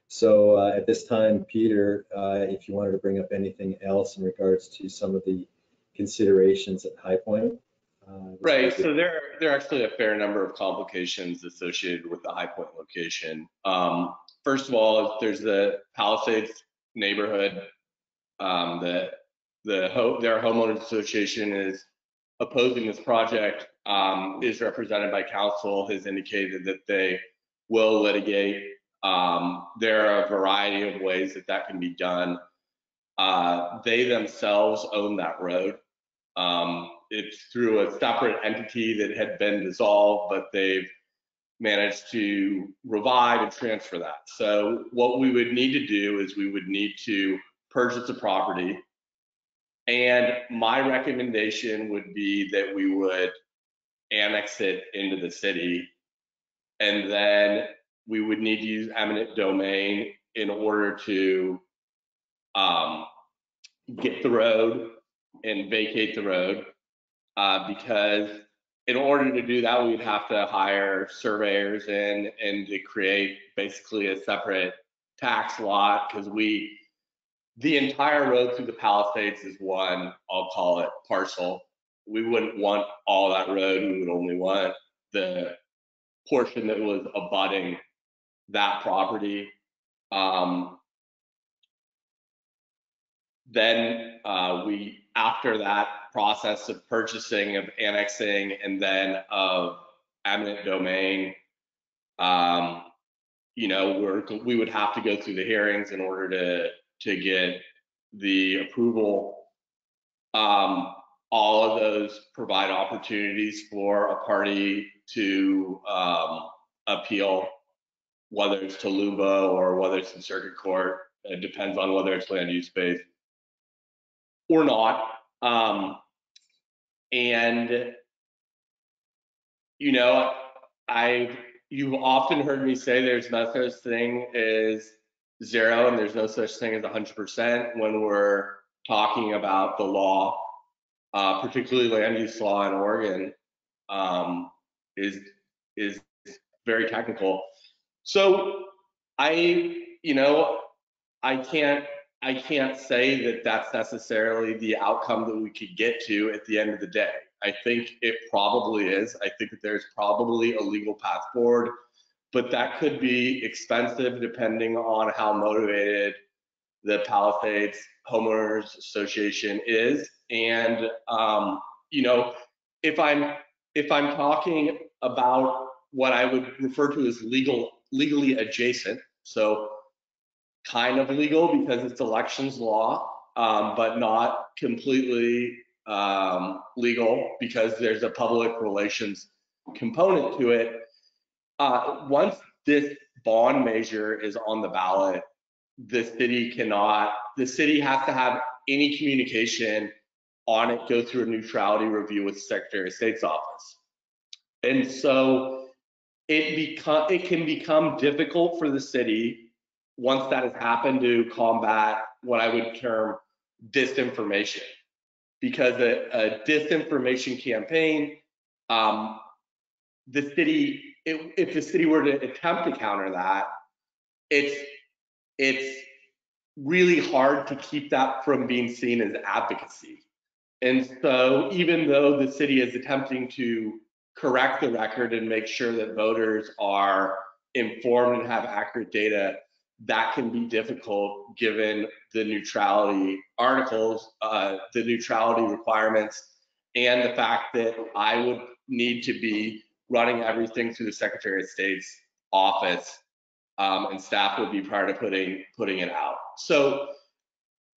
So at this time, Peter, if you wanted to bring up anything else in regards to some of the considerations at High Point. Right, so there are actually a fair number of complications associated with the High Point location. First of all, there's the Palisades neighborhood. Their homeowners association is opposing this project, is represented by council, has indicated that they will litigate. There are a variety of ways that can be done. They themselves own that road. It's through a separate entity that had been dissolved, but they've managed to revive and transfer that. So what we would need to do is we would need to purchase the property. And my recommendation would be that we would annex it into the city. And then we would need to use eminent domain in order to get the road and vacate the road, because in order to do that, we'd have to hire surveyors and to create basically a separate tax lot, because the entire road through the Palisades is one, I'll call it parcel. We wouldn't want all that road. We would only want the portion that was abutting that property. Then after that process of purchasing, of annexing, and then of eminent domain, you know, we would have to go through the hearings in order to get the approval. All of those provide opportunities for a party to appeal, whether it's to LUBA or whether it's in circuit court. It depends on whether it's land use based or not. And you know, you've often heard me say there's no such thing as zero and there's no such thing as 100% when we're talking about the law, particularly land use law in Oregon, is very technical. So you know, I can't say that that's necessarily the outcome that we could get to at the end of the day. I think it probably is. I think that there's probably a legal path forward, but that could be expensive depending on how motivated the Palisades Homeowners Association is. And you know, if I'm talking about what I would refer to as legally adjacent, so kind of legal because it's elections law, but not completely legal because there's a public relations component to it. Once this bond measure is on the ballot, the city has to have any communication on it go through a neutrality review with the Secretary of State's office. And so it can become difficult for the city once that has happened to combat what I would term disinformation, because a disinformation campaign, if the city were to attempt to counter that, it's really hard to keep that from being seen as advocacy. And so even though the city is attempting to correct the record and make sure that voters are informed and have accurate data, that can be difficult given the neutrality articles, the neutrality requirements, and the fact that I would need to be running everything through the Secretary of State's office, and staff would be prior to putting it out. So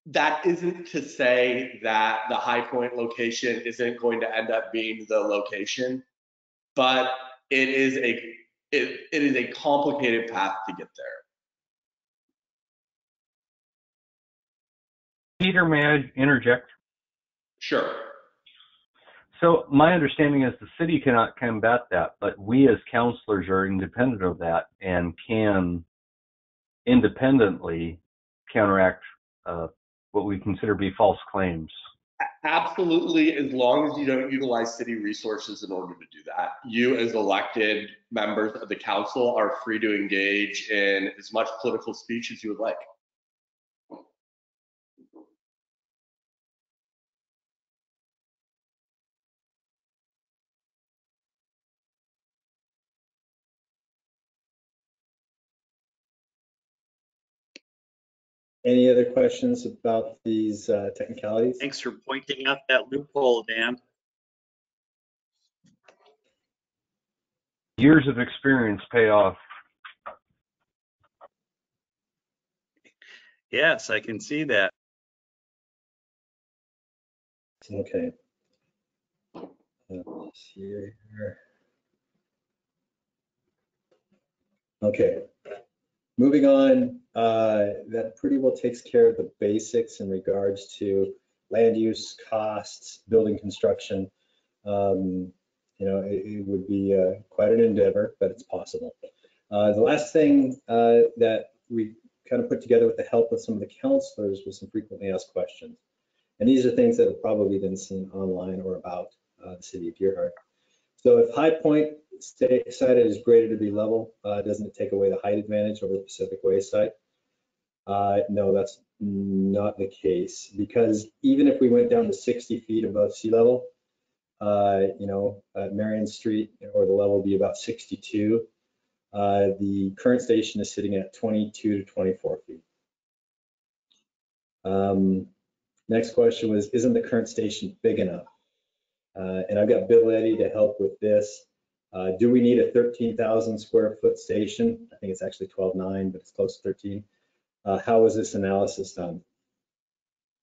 that isn't to say that the High Point location isn't going to end up being the location, but it is a complicated path to get there. Peter, may I interject? Sure. So my understanding is the city cannot combat that, but we as counselors are independent of that and can independently counteract what we consider to be false claims. Absolutely, as long as you don't utilize city resources in order to do that. You as elected members of the council are free to engage in as much political speech as you would like. Any other questions about these technicalities? Thanks for pointing out that loophole, Dan. Years of experience pay off. Yes, I can see that. Okay. Let's see here. Okay. Moving on, that pretty well takes care of the basics in regards to land use, costs, building construction. You know, it would be quite an endeavor, but it's possible. The last thing that we kind of put together with the help of some of the counselors with some frequently asked questions. And these are things that have probably been seen online or about the city of Deerheart. So if High Point site is graded to be level, doesn't it take away the height advantage over the Pacific Way site? No, that's not the case, because even if we went down to 60 feet above sea level, Marion Street, or the level would be about 62. The current station is sitting at 22 to 24 feet. Next question was, isn't the current station big enough? And I've got Bill Eddy to help with this. Do we need a 13,000 square foot station? I think it's actually 12.9, but it's close to 13. How was this analysis done?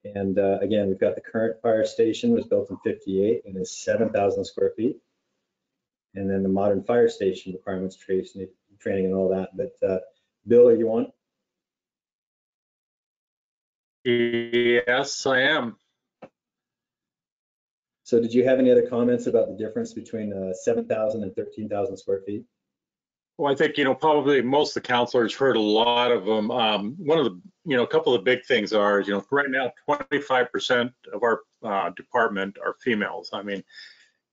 And again, we've got the current fire station was built in 58 and is 7,000 square feet. And then the modern fire station requirements, training and all that. But Bill, are you on? Yes, I am. So did you have any other comments about the difference between 7,000 and 13,000 square feet? Well, I think, probably most of the counselors heard a lot of them. One of the, a couple of the big things are, right now, 25% of our department are females. I mean,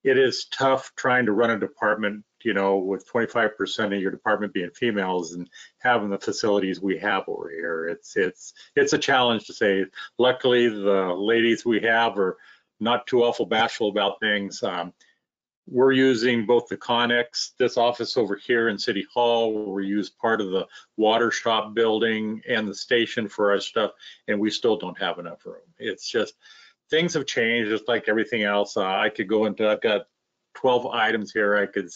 it is tough trying to run a department, with 25% of your department being females and having the facilities we have over here. It's a challenge, to say. Luckily, the ladies we have are not too awful bashful about things. We're using both the Connex, this office over here in City Hall, where we use part of the water shop building and the station for our stuff, and we still don't have enough room. It's just, things have changed, just like everything else. I could go into, I've got 12 items here I could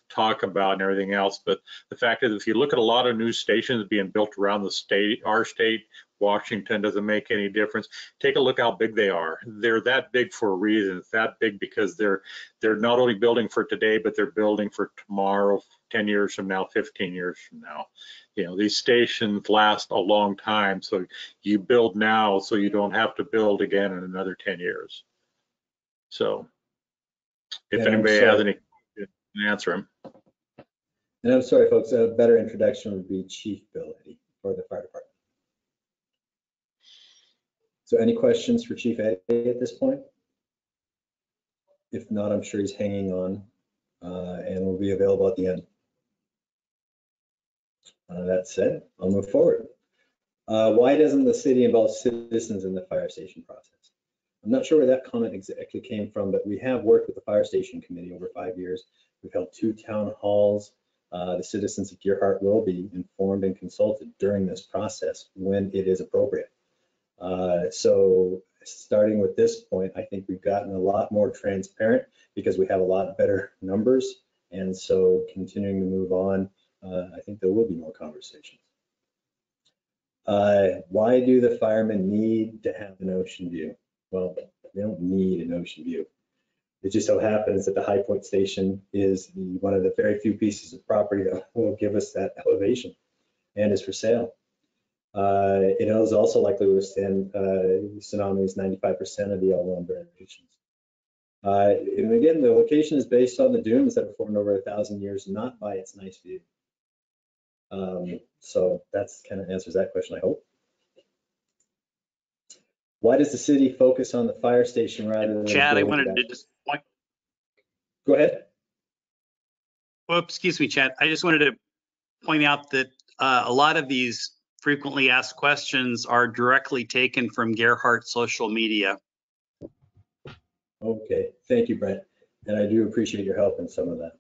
talk about and everything else, but the fact is, if you look at a lot of new stations being built around the state, our state, Washington, doesn't make any difference. Take a look how big they are. They're that big for a reason. It's that big because they're not only building for today, but they're building for tomorrow, 10 years from now, 15 years from now. These stations last a long time, so you build now so you don't have to build again in another 10 years. So if anybody has any, you can answer them. And I'm sorry, folks, a better introduction would be Chief Bill Eddy for the fire department. So any questions for Chief Eddy at this point? If not, I'm sure he's hanging on and will be available at the end. That said, I'll move forward. Why doesn't the city involve citizens in the fire station process? I'm not sure where that comment exactly came from, but we have worked with the fire station committee over 5 years. We've held 2 town halls. The citizens of Deerheart will be informed and consulted during this process when it is appropriate. So starting with this point, I think we've gotten a lot more transparent because we have a lot better numbers. And so continuing to move on, I think there will be more conversations. Why do the firemen need to have an ocean view? Well, they don't need an ocean view. It just so happens that the High Point station is one of the very few pieces of property that will give us that elevation and is for sale. It is also likely to withstand tsunamis 95% of the L1 variations. And again, the location is based on the dunes that have formed over 1,000 years, not by its nice view. So that's kind of answers that question, I hope. Why does the city focus on the fire station rather than Chad, I wanted to just point. Go ahead. Well, excuse me, Chad. I just wanted to point out that a lot of these frequently asked questions are directly taken from Gerhardt social media. Okay, thank you, Brent. And I do appreciate your help in some of that.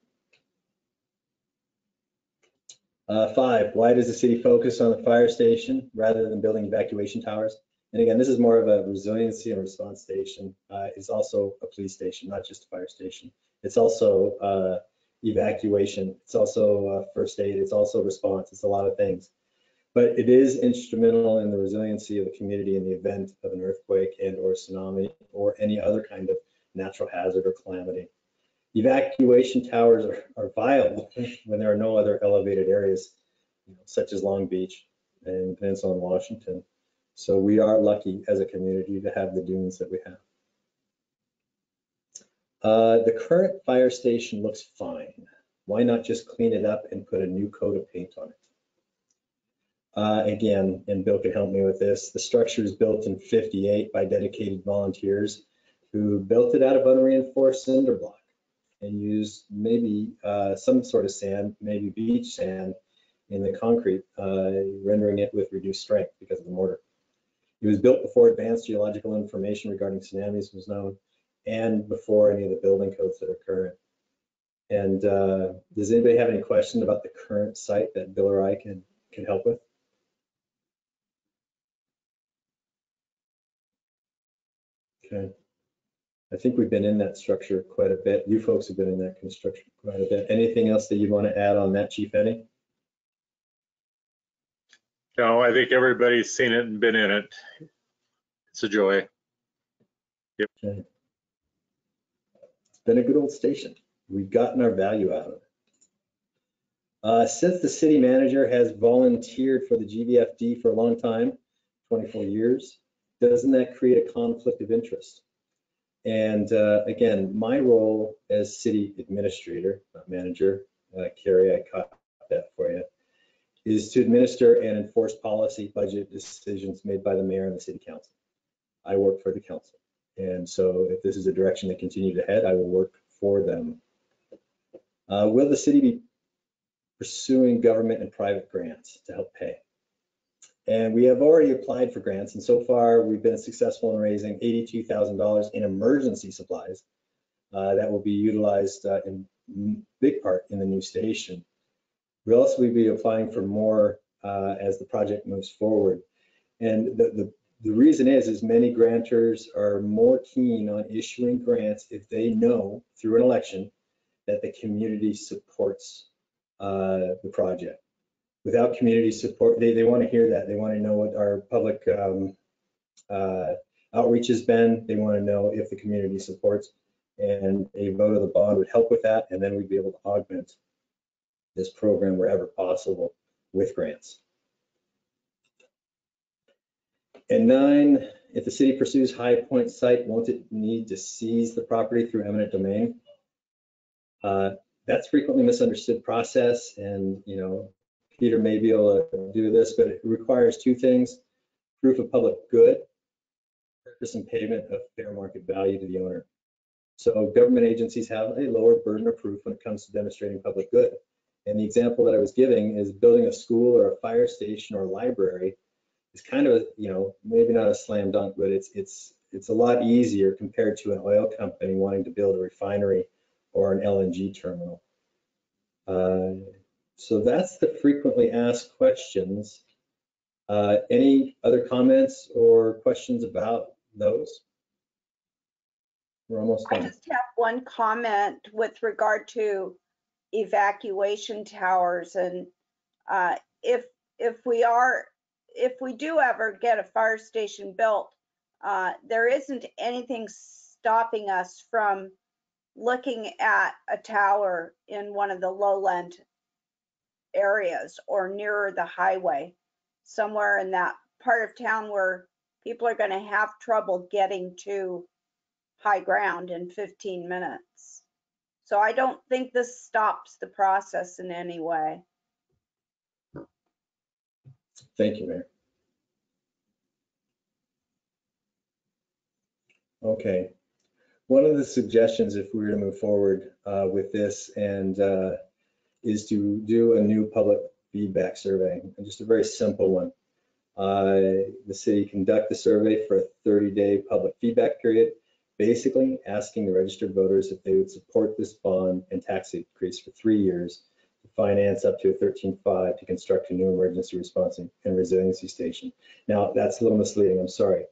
5, why does the city focus on the fire station rather than building evacuation towers? And again, this is more of a resiliency and response station. It's also a police station, not just a fire station. It's also evacuation. It's also first aid. It's also response. It's a lot of things. But it is instrumental in the resiliency of the community in the event of an earthquake and or tsunami or any other kind of natural hazard or calamity. Evacuation towers are viable when there are no other elevated areas, such as Long Beach and Peninsula and Washington. So we are lucky as a community to have the dunes that we have. The current fire station looks fine. Why not just clean it up and put a new coat of paint on Again, and Bill can help me with this, the structure was built in '58 by dedicated volunteers who built it out of unreinforced cinder block and used maybe some sort of sand, maybe beach sand in the concrete, rendering it with reduced strength because of the mortar. It was built before advanced geological information regarding tsunamis was known and before any of the building codes that are current. And does anybody have any questions about the current site that Bill or I can help with? Okay. I think we've been in that structure quite a bit. You folks have been in that construction quite a bit. Anything else that you want to add on that, Chief Eddie? No, I think everybody's seen it and been in it. It's a joy. Yep. Okay. It's been a good old station. We've gotten our value out of it. Since the city manager has volunteered for the GVFD for a long time, 24 years, doesn't that create a conflict of interest? And again, my role as city administrator, not manager, Carrie, I caught that for you, is to administer and enforce policy budget decisions made by the mayor and the city council. I work for the council. And so if this is a direction they continue to head, I will work for them. Will the city be pursuing government and private grants to help pay? And we have already applied for grants, and so far we've been successful in raising $82,000 in emergency supplies that will be utilized in big part in the new station. We'll also be applying for more as the project moves forward. And the reason is many grantors are more keen on issuing grants if they know through an election that the community supports the project. Without community support, they want to hear that. They want to know what our public outreach has been. They want to know if the community supports, and a vote of the bond would help with that. And then we'd be able to augment this program wherever possible with grants. And 9, if the city pursues High Point site, won't it need to seize the property through eminent domain? That's frequently misunderstood process, and Peter may be able to do this, but it requires 2 things: proof of public good, purchase and payment of fair market value to the owner. So government agencies have a lower burden of proof when it comes to demonstrating public good. And the example that I was giving is building a school or a fire station or a library is kind of, maybe not a slam dunk, but it's a lot easier compared to an oil company wanting to build a refinery or an LNG terminal. So that's the frequently asked questions. Any other comments or questions about those? We're almost done. I just have one comment with regard to evacuation towers, and if we do ever get a fire station built, there isn't anything stopping us from looking at a tower in one of the lowland areas or nearer the highway, somewhere in that part of town where people are going to have trouble getting to high ground in 15 minutes. So I don't think this stops the process in any way. Thank you, Mayor. Okay. One of the suggestions, if we were to move forward with this, and is to do a new public feedback survey, and just a very simple one. The city conduct the survey for a 30-day public feedback period, basically asking the registered voters if they would support this bond and tax increase for 3 years to finance up to a 13.5 to construct a new emergency response and resiliency station. Now, that's a little misleading, I'm sorry.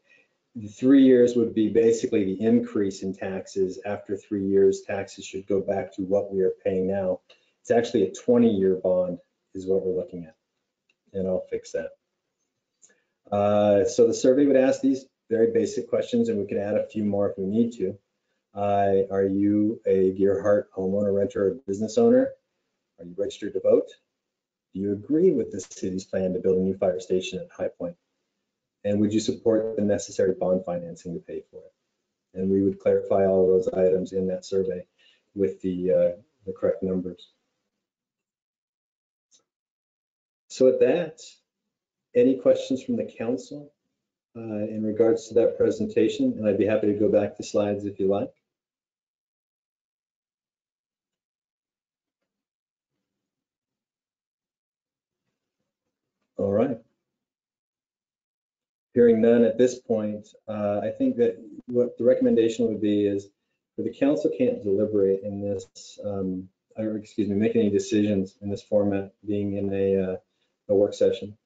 The 3 years would be basically the increase in taxes. After 3 years, taxes should go back to what we are paying now. It's actually a 20-year bond is what we're looking at, and I'll fix that. So the survey would ask these very basic questions, and we can add a few more if we need to. Are you a Gearhart homeowner, renter, or business owner? Are you registered to vote? Do you agree with the city's plan to build a new fire station at High Point? And would you support the necessary bond financing to pay for it? And we would clarify all of those items in that survey with the correct numbers. So at that, Any questions from the council in regards to that presentation? And I'd be happy to go back to slides if you like. All right. Hearing none at this point, I think that what the recommendation would be is that the council can't deliberate in this, or excuse me, make any decisions in this format, being in a work session.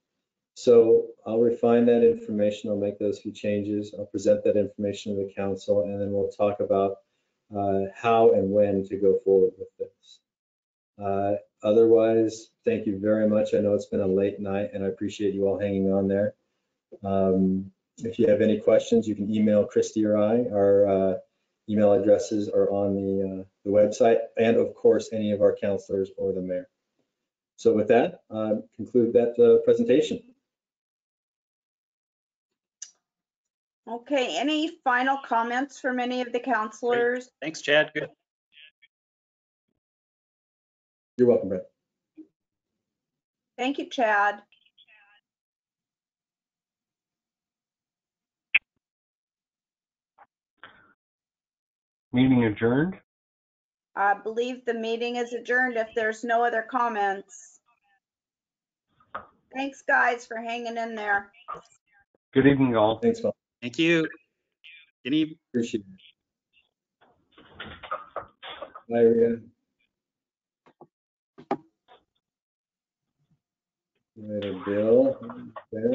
So I'll refine that information. I'll make those few changes. I'll present that information to the council, and then we'll talk about how and when to go forward with this. Otherwise, thank you very much. I know it's been a late night, and I appreciate you all hanging on there. If you have any questions, you can email Christy or I. Our email addresses are on the website, and of course, any of our counselors or the mayor. So with that, conclude that presentation. Okay, any final comments from any of the counselors? Great. Thanks, Chad. Good. You're welcome, Brett. Thank you, Chad. Meeting adjourned. I believe the meeting is adjourned if there's no other comments. Thanks, guys, for hanging in there. Good evening, all. Thanks, Paul. Thank you. Any Appreciate it. Bye, Rita. Bill there.